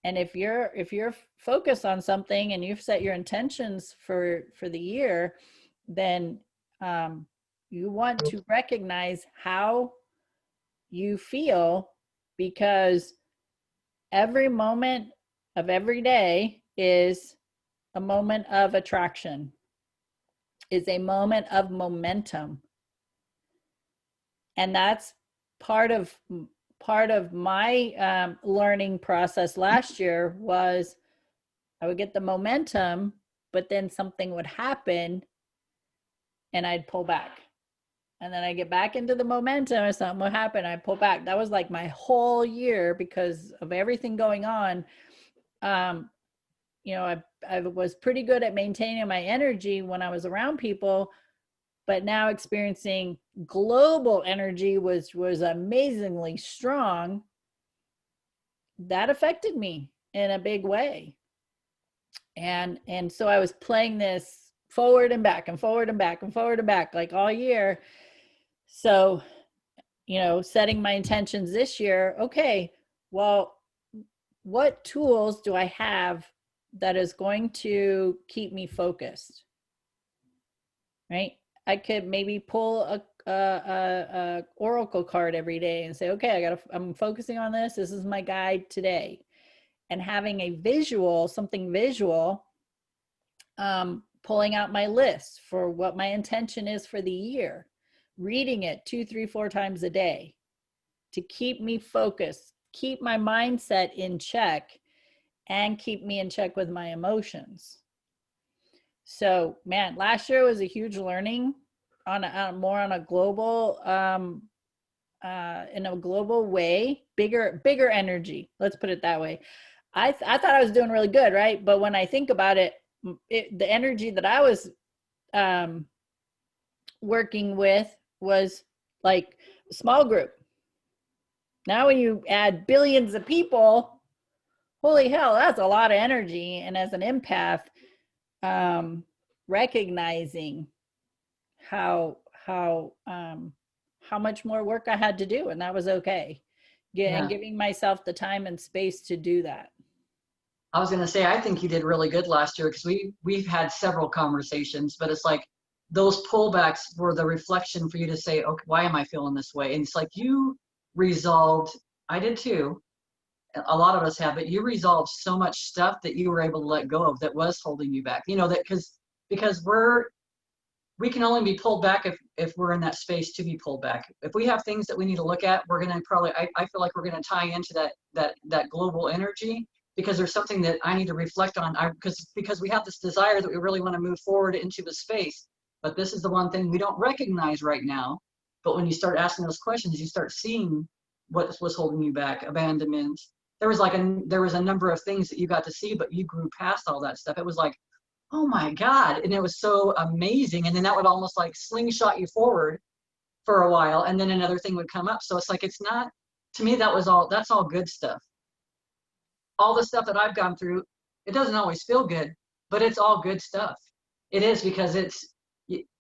And if you're focused on something and you've set your intentions for the year, then you want to recognize how you feel, because every moment of every day is a moment of attraction, is a moment of momentum. And that's part of my learning process last year. Was I would get the momentum, but then something would happen and I'd pull back. And then I get back into the momentum and something would happen, I'd pull back. That was like my whole year because of everything going on. You know, I was pretty good at maintaining my energy when I was around people, but now experiencing global energy was amazingly strong. That affected me in a big way. And so I was playing this forward and back and forward and back and forward and back like all year. So, you know, setting my intentions this year, okay, well, what tools do I have that is going to keep me focused? Right? I could maybe pull a oracle card every day and say, okay, I'm focusing on this. This is my guide today. And having a visual, something visual, pulling out my list for what my intention is for the year, reading it 2, 3, 4 times a day to keep me focused, keep my mindset in check, and keep me in check with my emotions. So, man, last year was a huge learning on more on a global, in a global way, bigger energy. Let's put it that way. I thought I was doing really good, right? But when I think about it, the energy that I was working with was like a small group. Now, when you add billions of people, holy hell, that's a lot of energy. And as an empath, recognizing how much more work I had to do, and that was okay. And giving myself the time and space to do that. I was going to say, I think you did really good last year, because we've had several conversations, but it's like those pullbacks were the reflection for you to say, okay, why am I feeling this way? And it's like you resolved, I did too, a lot of us have, but you resolved so much stuff that you were able to let go of that was holding you back. You know, that because we can only be pulled back if we're in that space to be pulled back. If we have things that we need to look at, we're going to probably, I feel like we're going to tie into that global energy, because there's something that I need to reflect on. Because we have this desire that we really want to move forward into the space, but this is the one thing we don't recognize right now. But when you start asking those questions, you start seeing what was holding you back. Abandonment. There was a number of things that you got to see, but you grew past all that stuff. It was like, oh my God. And it was so amazing. And then that would almost like slingshot you forward for a while. And then another thing would come up. So it's like, it's not, to me, that's all good stuff. All the stuff that I've gone through, It doesn't always feel good, but it's all good stuff. It is, because it's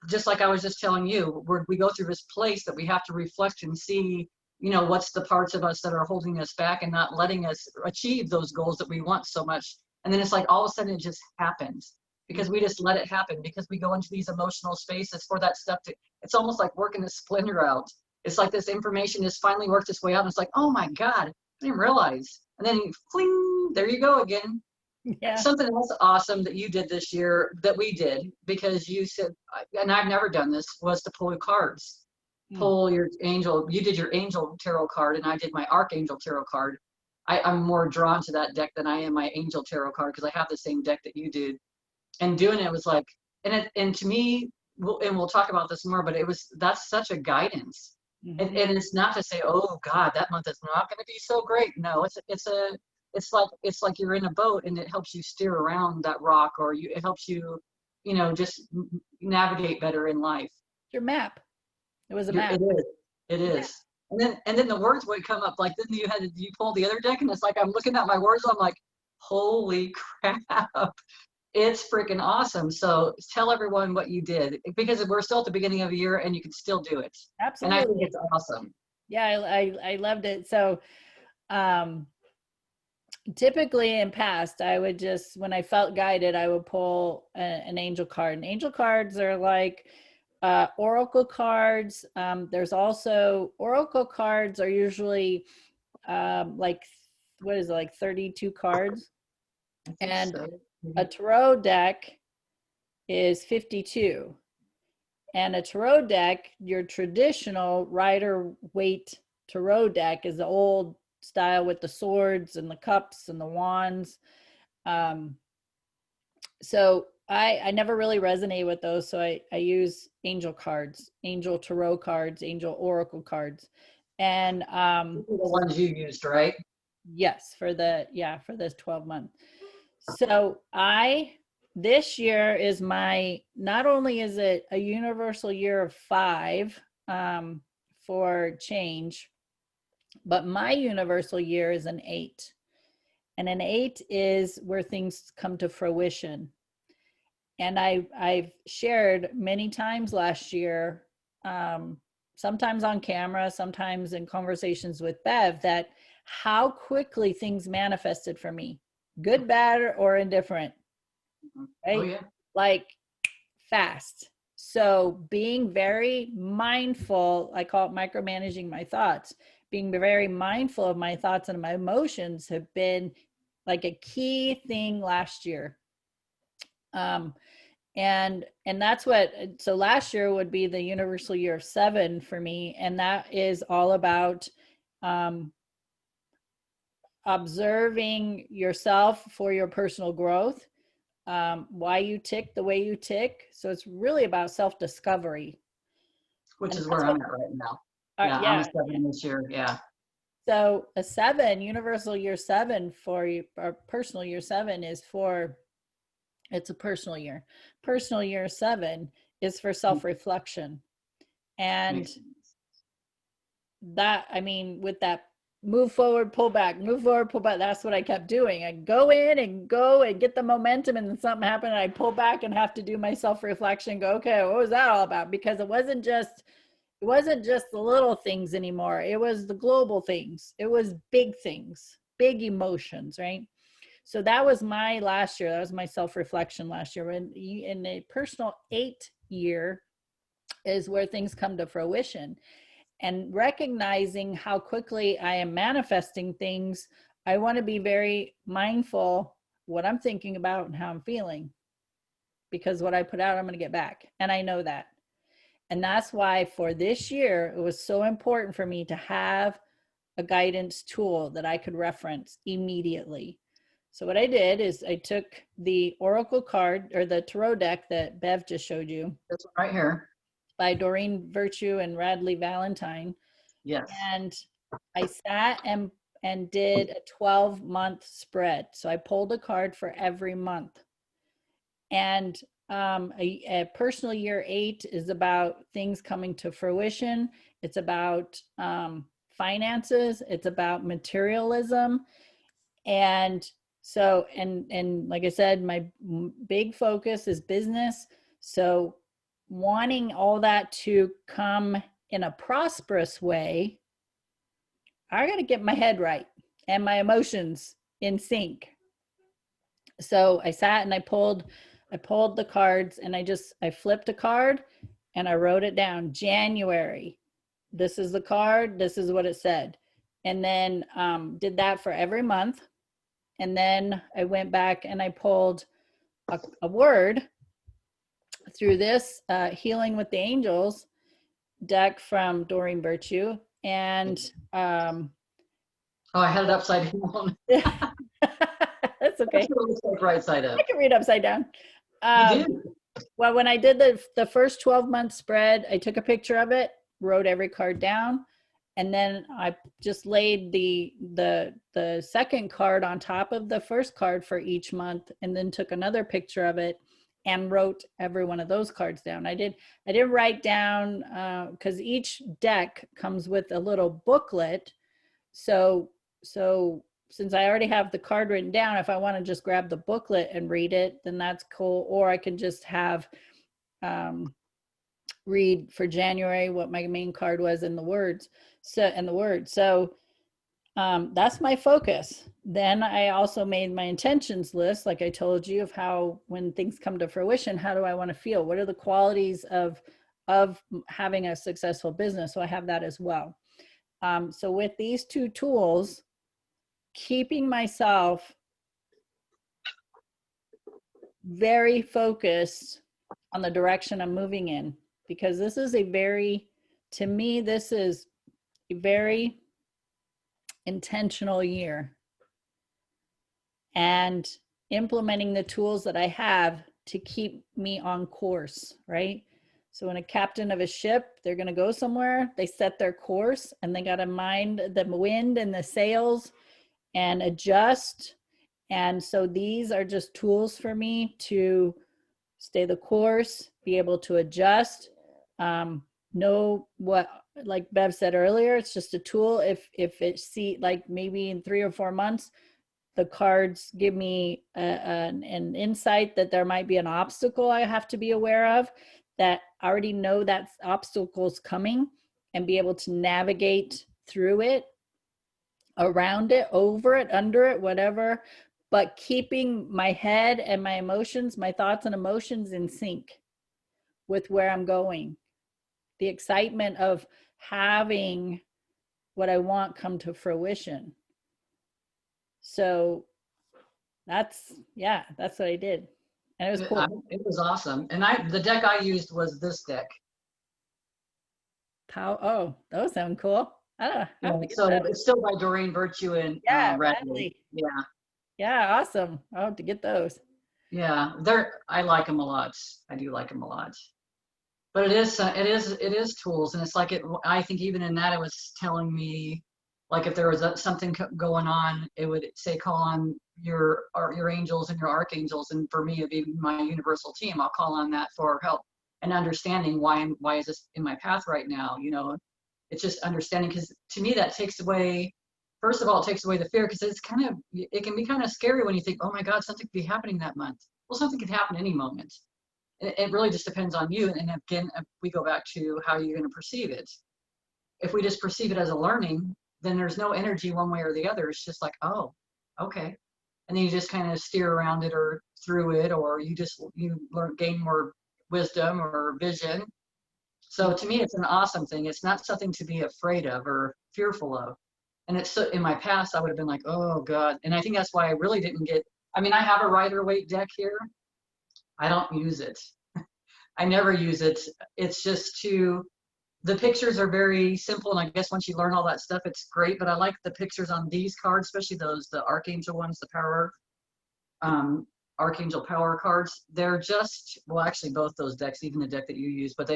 just like I was just telling you, we go through this place that we have to reflect and see, what's the parts of us that are holding us back and not letting us achieve those goals that we want so much. And then it's like all of a sudden it just happens because we just let it happen, because we go into these emotional spaces for that stuff to, it's almost like working a splinter out. It's like this information has finally worked its way out and it's like, oh my God, I didn't realize. And then fling, there you go again. Yeah. Something else awesome that you did this year, that we did, because you said, and I've never done this, was to pull cards. Mm. Pull your angel. You did your angel tarot card, and I did my archangel tarot card. I'm more drawn to that deck than I am my angel tarot card, because I have the same deck that you did. And doing it was like, and to me, we'll talk about this more, but that's such a guidance. Mhm. And it's not to say, oh God, that month is not going to be so great. No, it's like you're in a boat and it helps you steer around that rock, or it helps you, just navigate better in life. Your map. It was a map. It is. It Yeah. is. And then the words would come up. Like then you pull the other deck, and it's like I'm looking at my words. I'm like, holy crap! It's freaking awesome. So tell everyone what you did, because we're still at the beginning of the year and you can still do it. And I think Absolutely. it's awesome. Yeah, I loved it. So um typically in past, I would just, when I felt guided, I would pull an angel card. And angel cards are like oracle cards. There's also oracle cards are usually like, what is it, like 32 cards, I think and so. a tarot deck is 52. And a tarot deck, your traditional Rider Waite tarot deck, is the old style with the swords and the cups and the wands. Um, so I never really resonate with those. So I use angel cards, angel tarot cards, angel oracle cards. And These are the ones you used, right? yes, for this 12 month. So this year is not only is it a universal year of 5 for change, but my universal year is an 8. And an 8 is where things come to fruition. And I've shared many times last year, um, sometimes on camera, sometimes in conversations with Bev, that how quickly things manifested for me, good, bad, or indifferent, Oh right? yeah. Like fast. So being very mindful, I call it micromanaging my thoughts. Being very mindful of my thoughts and my emotions have been like a key thing last year. Um, and that's what, so last year would be the universal year of 7 for me, and that is all about um, observing yourself for your personal growth, why you tick the way you tick. So it's really about self-discovery. Which And is that's where what, I'm at right now. Yeah, I'm a yeah. 7 this year. Yeah. So a 7, universal year 7 for you, or personal year 7 is for, it's a personal year. Personal year 7 is for self-reflection. And Makes sense. that, I mean, with that move forward, pull back, move forward, pull back, that's what I kept doing. I go in and go and get the momentum, and then something happened and I pull back and have to do my self-reflection, go, okay, what was that all about? Because it wasn't just the little things anymore. It was the global things. It was big things, big emotions, right? So that was my last year. That was my self-reflection last year. In a personal 8 year is where things come to fruition. And recognizing how quickly I am manifesting things, I want to be very mindful what I'm thinking about and how I'm feeling, because what I put out, I'm going to get back. And I know that. And that's why for this year, it was so important for me to have a guidance tool that I could reference immediately. So what I did is I took the Oracle card, or the Tarot deck that Bev just showed you, This one right here. by Doreen Virtue and Radley Valentine. Yes. And I sat and did a 12-month spread. So I pulled a card for every month. And a personal year 8 is about things coming to fruition. It's about finances. It's about materialism. And So, and like I said, my big focus is business. So wanting all that to come in a prosperous way, I got to get my head right and my emotions in sync. So I sat and I pulled the cards, and I flipped a card and I wrote it down. January. This is the card. This is what it said. And then did that for every month. And then I went back and I pulled a word through this Healing with the Angels deck from Doreen Virtue. And Oh, I had it upside down. that's okay. That's what it looks like right side I up. can read upside down. You do? Well, when I did the first 12-month spread, I took a picture of it, wrote every card down, and then I just laid the second card on top of the first card for each month, and then took another picture of it and wrote every one of those cards down. I didn't write down because each deck comes with a little booklet. So since I already have the card written down, if I want to just grab the booklet and read it, then that's cool. Or I can just have read for January what my main card was in the words. So that's my focus. Then I also made my intentions list, like I told you, of how when things come to fruition, how do I want to feel? What are the qualities of having a successful business? So I have that as well. So with these two tools, keeping myself very focused on the direction I'm moving in, because this is to me, this is a very intentional year, and implementing the tools that I have to keep me on course, right? So when a captain of a ship, they're going to go somewhere, they set their course and they got to mind the wind and the sails and adjust. And so these are just tools for me to stay the course, be able to adjust, know what, like Bev said earlier, it's just a tool. If like maybe in 3 or 4 months, the cards give me an insight that there might be an obstacle I have to be aware of, that I already know that obstacle's coming, and be able to navigate through it, around it, over it, under it, whatever, but keeping my head and my emotions, my thoughts and emotions in sync with where I'm going. The excitement of having what I want come to fruition. So that's what I did. And it was cool. It was awesome. And the deck I used was this deck. Oh, those sound cool. I don't know. I have Yeah, to get so those. it's still by Doreen Virtue and Yeah, Radley. Radley. Yeah, Yeah, awesome. I'll have to get those. yeah. I like them a lot. I do like them a lot. But it is tools, and it's like I think even in that it was telling me, like if there was something going on, it would say call on your angels and your archangels, and for me it'd be my universal team. I'll call on that for help and understanding why is this in my path right now. It's just understanding, because to me that takes away. First of all, it takes away the fear, because it can be kind of scary when you think, oh my God, something could be happening that month. Well, something could happen any moment. It really just depends on you. And again, we go back to how you're going to perceive it. If we just perceive it as a learning, then there's no energy one way or the other. It's just like, oh, okay. And then you just kind of steer around it or through it, or you gain more wisdom or vision. So to me, it's an awesome thing. It's not something to be afraid of or fearful of. And it's so, in my past, I would have been like, oh God. And I think that's why I really didn't I mean, I have a Rider-Waite deck here. I don't use it. I never use it. It's just the pictures are very simple. And I guess once you learn all that stuff, it's great. But I like the pictures on these cards, especially the Archangel ones, the power, Archangel power cards. They're just, well, actually both those decks, even the deck that you use, but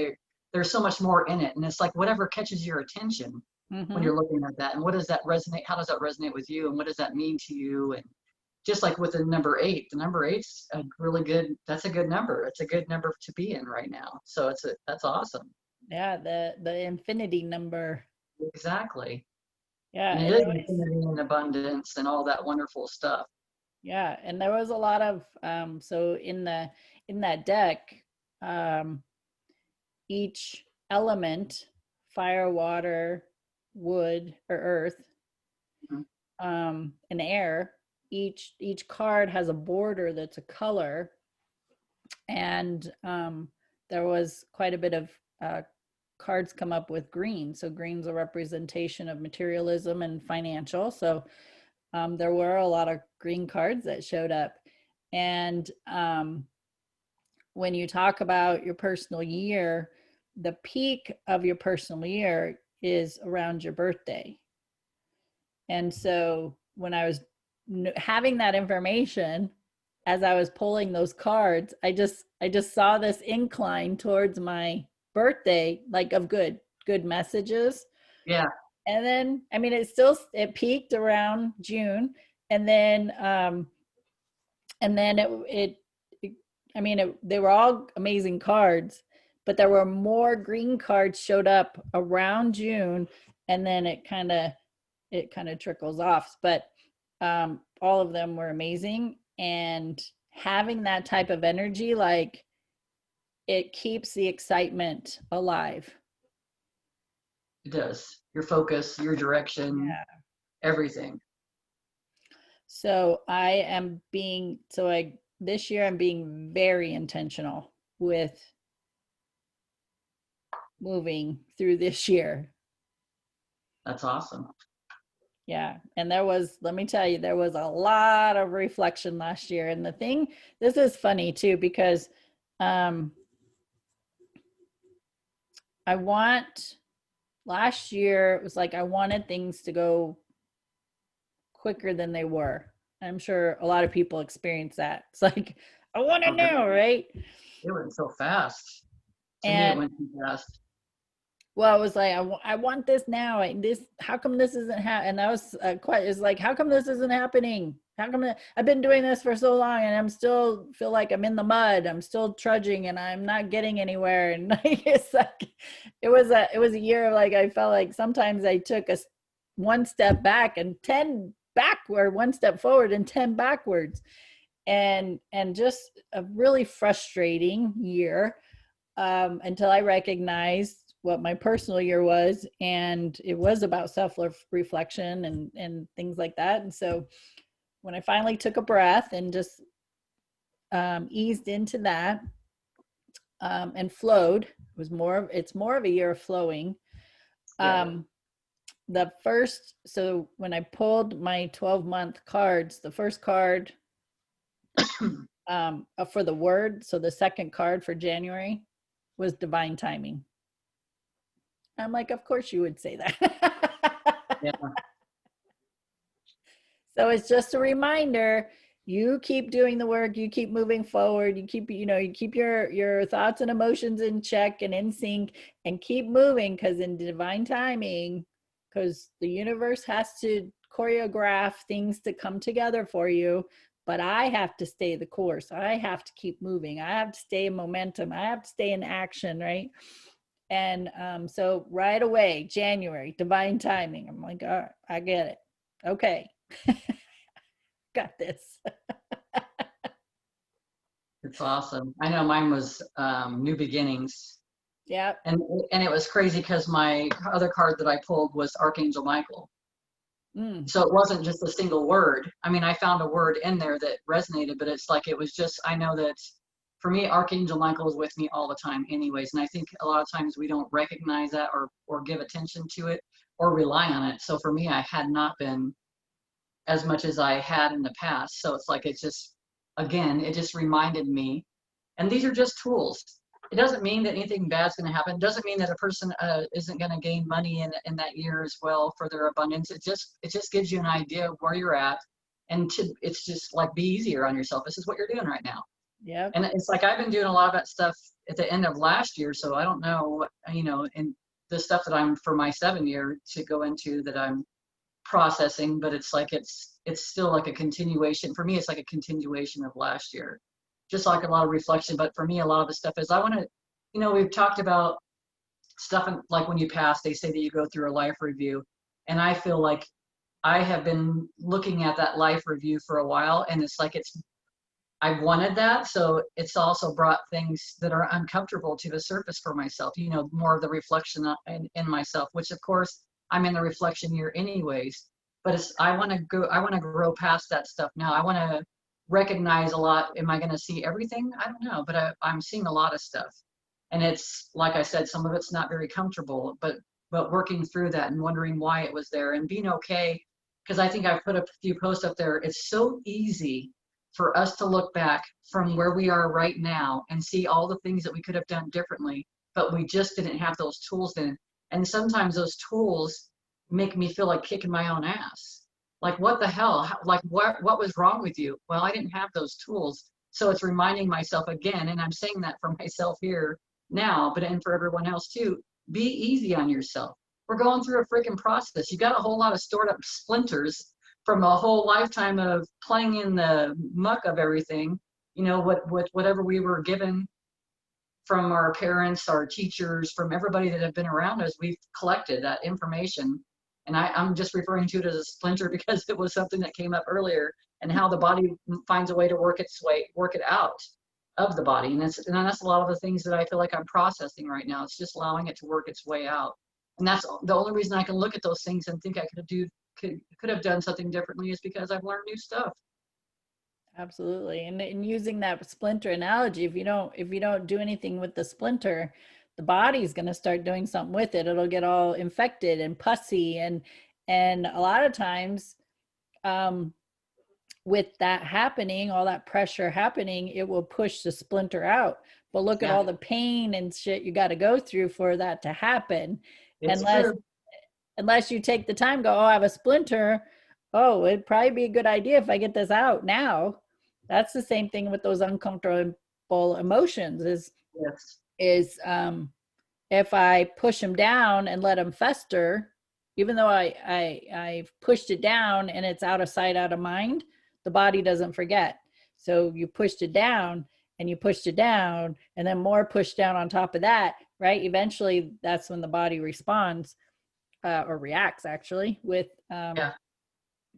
there's so much more in it. And it's like whatever catches your attention when you're looking at that. And what does that resonate? How does that resonate with you? And what does that mean to you? And just like with the number 8, the number 8's that's a good number. It's a good number to be in right now. So that's awesome. Yeah, the infinity number. Exactly. Yeah, And it is infinity and abundance and all that wonderful stuff. Yeah, and there was a lot of so in that deck, um, each element, fire, water, wood, or earth, Mhm. and air, each card has a border that's a color, and there was quite a bit of cards come up with green. So green's a representation of materialism and financial. So there were a lot of green cards that showed up. And when you talk about your personal year, the peak of your personal year is around your birthday. And so when I was having that information, as I was pulling those cards, I just saw this incline towards my birthday, like of good messages. Yeah, And then I mean it peaked around June, and then it I mean they were all amazing cards, but there were more green cards showed up around June, and then it kind of trickles off. But all of them were amazing, and having that type of energy, like, it keeps the excitement alive. it does. Your focus, your direction, Yeah. everything. So I this year I'm being very intentional with moving through this year. That's awesome. Yeah. And let me tell you, there was a lot of reflection last year. And this is funny too, because um, I want, last year, it was like I wanted things to go quicker than they were. I'm sure a lot of people experience that. It's like, I want to Oh, good. know, right? It went so fast. To me, it And went too fast. well, it was like, I want this now. How come this isn't happening? And that was quite, it's like, how come this isn't happening? How come I've been doing this for so long and I'm still feel like I'm in the mud. I'm still trudging and I'm not getting anywhere. And like, it's like, it was a year of, like, I felt like sometimes I took one step back and 10 backward, one step forward and 10 backwards. And just a really frustrating year, until I recognized what my personal year was, and it was about self reflection and things like that. And so when I finally took a breath and just eased into that, and flowed, it's more of a year of flowing. Yeah. Um, so when I pulled my 12-month cards, the first card for the word, so the second card for January was divine timing. I'm like, of course you would say that. Yeah. So it's just a reminder, you keep doing the work, you keep moving forward, you keep your thoughts and emotions in check and in sync, and keep moving, because in divine timing, because the universe has to choreograph things to come together for you. But I have to stay the course. I have to keep moving. I have to stay in momentum. I have to stay in action, right? And so right away, January, divine timing. I'm like, all right, I get it. Okay, got this. It's awesome. I know mine was New Beginnings. Yep. And and it was crazy because my other card that I pulled was Archangel Michael. Mm, So it wasn't just a single word. I mean, I found a word in there that resonated, but it's like it was just, I know that for me, Archangel Michael is with me all the time anyways. And I think a lot of times we don't recognize that or give attention to it or rely on it. So for me, I had not been as much as I had in the past. So it's like, it's just, again, it just reminded me. And these are just tools. It doesn't mean that anything bad's going to happen. It doesn't mean that a person isn't going to gain money in that year as well for their abundance. It just gives you an idea of where you're at, and it's just like, be easier on yourself. This is what you're doing right now. yep. And it's like I've been doing a lot of that stuff at the end of last year, so I don't know, and the stuff that I'm for my 7 year to go into that I'm processing, but it's like it's still like a continuation. For me, it's like a continuation of last year, just like a lot of reflection. But for me, a lot of the stuff is I want to, we've talked about stuff like when you pass, they say that you go through a life review, and I feel like I have been looking at that life review for a while, and it's like I wanted that, so it's also brought things that are uncomfortable to the surface for myself. You know, more of the reflection in myself, which of course I'm in the reflection year anyways. But it's I want to go. I want to grow past that stuff now. I want to recognize a lot. Am I going to see everything? I don't know, but I'm seeing a lot of stuff, and it's like I said, some of it's not very comfortable, but working through that and wondering why it was there and being okay. Because I think I've put a few posts up there. It's so easy for us to look back from where we are right now and see all the things that we could have done differently, but we just didn't have those tools then. And sometimes those tools make me feel like kicking my own ass. Like, what the hell? Like, what was wrong with you? Well, I didn't have those tools. So it's reminding myself again, and I'm saying that for myself here now, but and for everyone else too, be easy on yourself. We're going through a freaking process. You got a whole lot of stored up splinters from a whole lifetime of playing in the muck of everything, you know, whatever we were given from our parents, our teachers, from everybody that have been around us, we've collected that information. And I'm just referring to it as a splinter because it was something that came up earlier, and how the body finds a way to work it out of the body. And that's a lot of the things that I feel like I'm processing right now. It's just allowing it to work its way out. And that's the only reason I can look at those things and think I could have done something differently, is because I've learned new stuff. Absolutely. And using that splinter analogy, if you don't do anything with the splinter, the body's going to start doing something with it. It'll get all infected and pussy, and a lot of times, um with that happening, all that pressure happening, it will push the splinter out. But look at Yeah, all the pain and shit you got to go through for that to happen. it's Unless true. unless you take the time, go, oh, I have a splinter. Oh, it'd probably be a good idea if I get this out now. That's the same thing with those uncomfortable emotions. Yes. Is if I push them down and let them fester, even though I've pushed it down and it's out of sight, out of mind, the body doesn't forget. So you pushed it down and you pushed it down, and then more pushed down on top of that, right? Eventually, that's when the body responds, or reacts actually, with Yeah.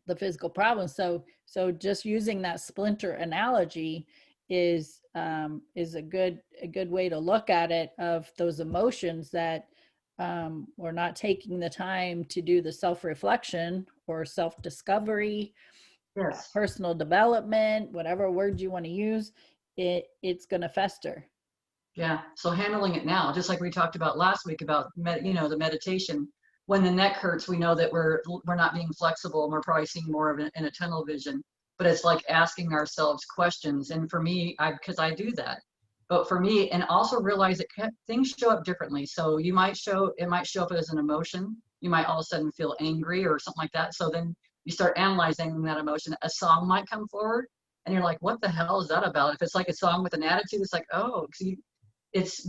the physical problem. So just using that splinter analogy is a good way to look at it, of those emotions that we're not taking the time to do the self-reflection or self-discovery, Yes. personal development, whatever word you want to use. It's going to fester. Yeah. So handling it now, just like we talked about last week about the meditation. When the neck hurts, we know that we're not being flexible, and we're probably seeing more of it in a tunnel vision. But it's like asking ourselves questions. And for me, because I do that. But for me, and also realize that things show up differently. So it might show up as an emotion. You might all of a sudden feel angry or something like that. So then you start analyzing that emotion. A song might come forward, and you're like, what the hell is that about? If it's like a song with an attitude, it's like, oh,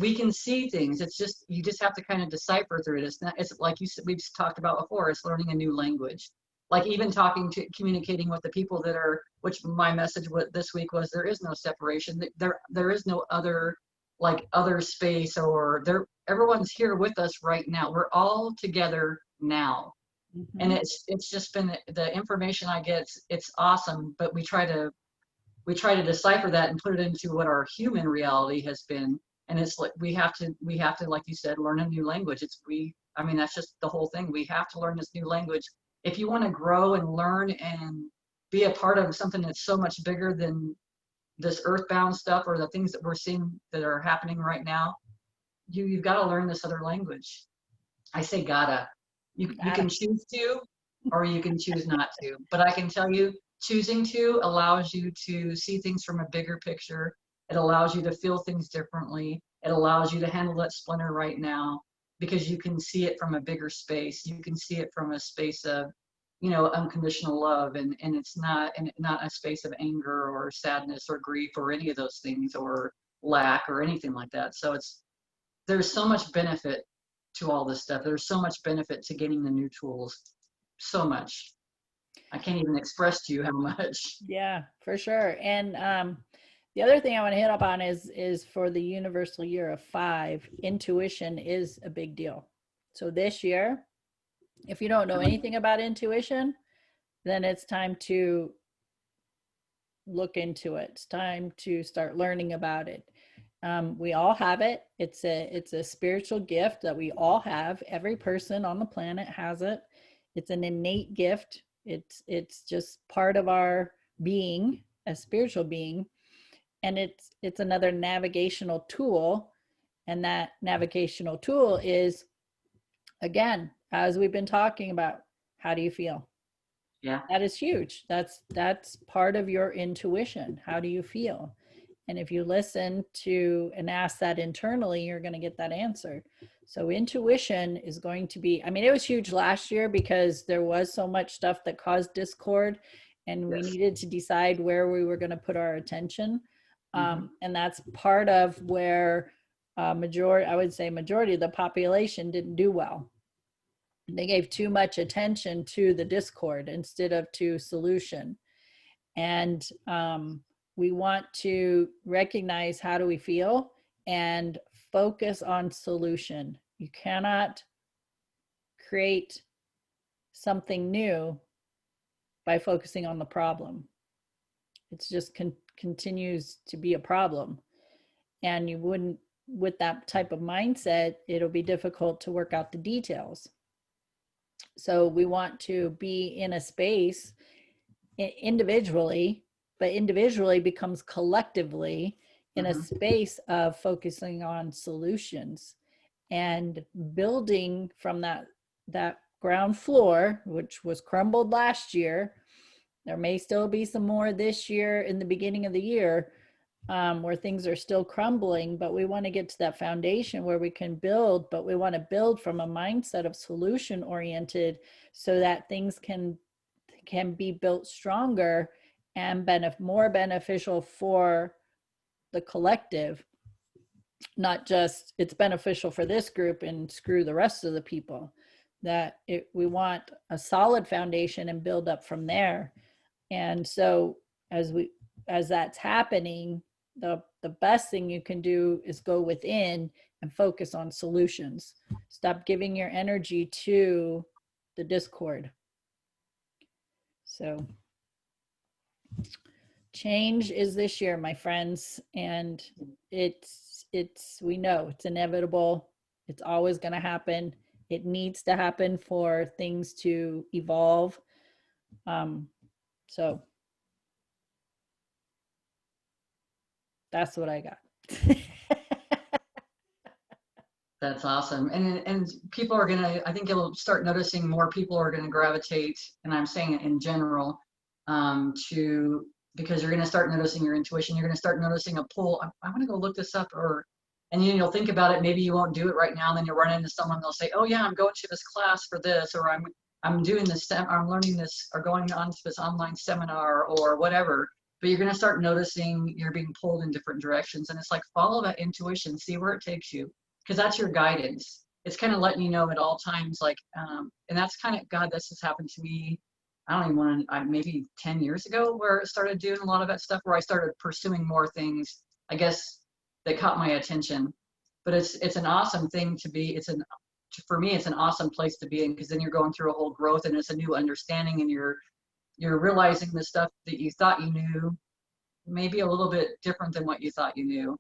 we can see things. It's just you just have to kind of decipher through it. It's not, it's like you said, we've talked about before, it's learning a new language. Like even communicating with the people that are, which my message this week was, there is no separation. There is no other, like other space, or there everyone's here with us right now. We're all together now. And Mm-hmm. it's just been the information I get, it's awesome, but we try to decipher that and put it into what our human reality has been. And it's like we have to, like you said, learn a new language. I mean, that's just the whole thing. We have to learn this new language if you want to grow and learn and be a part of something that's so much bigger than this earthbound stuff or the things that we're seeing that are happening right now. You've got to learn this other language. I say gotta. You Got it. can choose to, or you can choose not to. But I can tell you, choosing to allows you to see things from a bigger picture. It allows you to feel things differently. It allows you to handle that splinter right now because you can see it from a bigger space. You can see it from a space of, unconditional love, and it's not a space of anger or sadness or grief or any of those things or lack or anything like that. So there's so much benefit to all this stuff. There's so much benefit to getting the new tools. So much. I can't even express to you how much. Yeah, for sure. And the other thing I want to hit up on is for the universal year of 5, intuition is a big deal. So this year, if you don't know anything about intuition, then it's time to look into it. It's time to start learning about it. We all have it. It's a spiritual gift that we all have. Every person on the planet has it. It's an innate gift. It's just part of our being, a spiritual being, and it's another navigational tool. And that navigational tool is, again, as we've been talking about, how do you feel? Yeah. That is huge. That's part of your intuition. How do you feel? And if you listen to and ask that internally, you're going to get that answer. So intuition is going to be, I mean, it was huge last year because there was so much stuff that caused discord, and we Yes. needed to decide where we were going to put our attention. Mm-hmm. And that's part of where I would say majority of the population didn't do well. They gave too much attention to the discord instead of to solution. And we want to recognize how do we feel and focus on solution. You cannot create something new by focusing on the problem. It's just continues to be a problem. And you wouldn't, with that type of mindset, it'll be difficult to work out the details. So we want to be in a space individually, but individually becomes collectively in a Mm-hmm. space of focusing on solutions and building from that ground floor, which was crumbled last year. There may still be some more this year in the beginning of the year, where things are still crumbling, but we want to get to that foundation where we can build, but we want to build from a mindset of solution oriented so that things can be built stronger and more beneficial for the collective, not just it's beneficial for this group and screw the rest of the people. We want a solid foundation and build up from there. And so as that's happening, the best thing you can do is go within and focus on solutions. Stop giving your energy to the discord. So change is this year, my friends, and we know it's inevitable. It's always going to happen. It needs to happen for things to evolve. So that's what I got. That's awesome. And people are gonna, I think you'll start noticing more people are gonna gravitate, and I'm saying it in general, to, because you're gonna start noticing your intuition. You're gonna start noticing a pull. I want to go look this up, or, and you'll think about it. Maybe you won't do it right now. And then you'll run into someone. They'll say, "Oh yeah, I'm going to this class for this," or I'm doing this. I'm learning this, or going on to this online seminar, or whatever. But you're gonna start noticing you're being pulled in different directions, and it's like follow that intuition, see where it takes you, because that's your guidance. It's kind of letting you know at all times, like, and that's kind of, God, this has happened to me. I don't even want to, maybe 10 years ago, where I started doing a lot of that stuff, where I started pursuing more things, I guess, that caught my attention. But it's an awesome thing to be. For me, it's an awesome place to be in, because then you're going through a whole growth, and it's a new understanding, and you're realizing the stuff that you thought you knew, maybe a little bit different than what you thought you knew.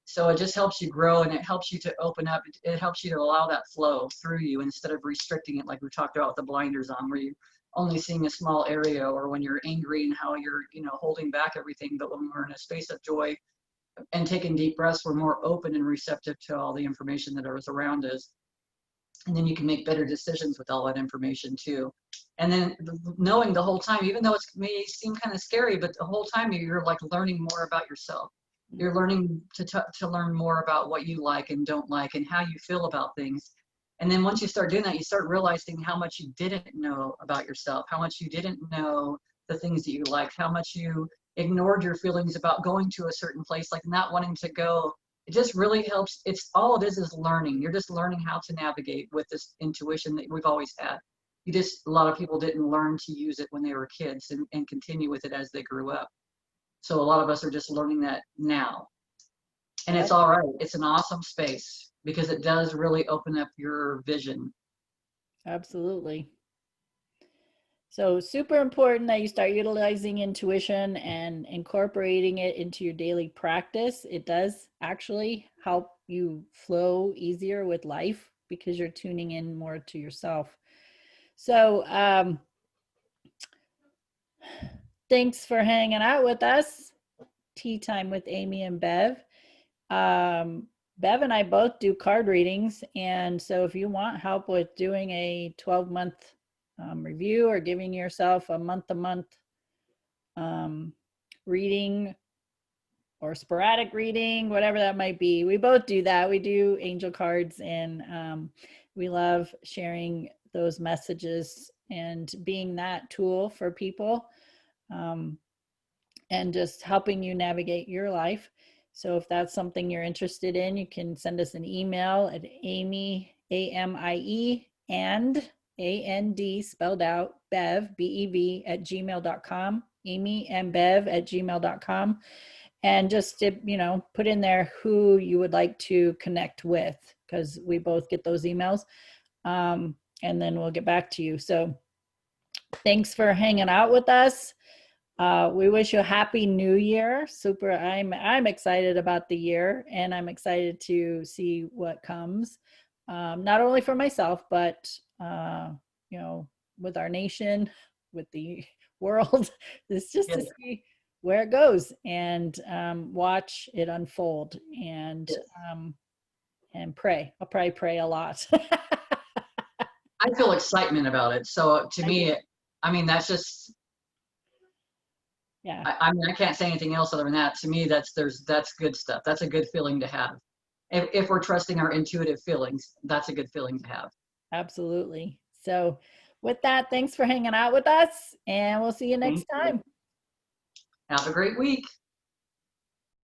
So it just helps you grow, and it helps you to open up. It helps you to allow that flow through you instead of restricting it, like we talked about with the blinders on, where you're only seeing a small area, or when you're angry and how you're, holding back everything. But when we're in a space of joy and taking deep breaths, we're more open and receptive to all the information that is around us. And then you can make better decisions with all that information too. And then knowing the whole time, even though it may seem kind of scary, but the whole time you're like learning more about yourself. You're learning to learn more about what you like and don't like, and how you feel about things. And then once you start doing that, you start realizing how much you didn't know about yourself, how much you didn't know the things that you liked, how much you ignored your feelings about going to a certain place, like not wanting to go. It just really helps. It's all it is learning. You're just learning how to navigate with this intuition that we've always had. A lot of people didn't learn to use it when they were kids, and continue with it as they grew up. So a lot of us are just learning that now. And it's all right. It's an awesome space, because it does really open up your vision. Absolutely. So super important that you start utilizing intuition and incorporating it into your daily practice. It does actually help you flow easier with life because you're tuning in more to yourself. So thanks for hanging out with us. Tea time with Amie and Bev. Bev and I both do card readings. And so if you want help with doing a 12-month review or giving yourself a month um, reading or sporadic reading, whatever that might be, we both do that. We do angel cards, and we love sharing those messages and being that tool for people. And just helping you navigate your life. So if that's something you're interested in, you can send us an email at Amie, AMIE, and AND spelled out, Bev, BEV at gmail.com, Amie and Bev at gmail.com. And just to, put in there who you would like to connect with, because we both get those emails. And then we'll get back to you. So thanks for hanging out with us. We wish you a happy new year. Super. I'm excited about the year, and I'm excited to see what comes. Not only for myself, but with our nation, with the world. It's just to see where it goes and watch it unfold and pray. I'll probably pray a lot. I feel excitement about it. So to me, I mean, that's just, yeah, I mean, I can't say anything else other than that. To me, that's good stuff. That's a good feeling to have. If we're trusting our intuitive feelings, that's a good feeling to have. absolutely. So with that, thanks for hanging out with us, and we'll see you next Thank you. time. Have a great week.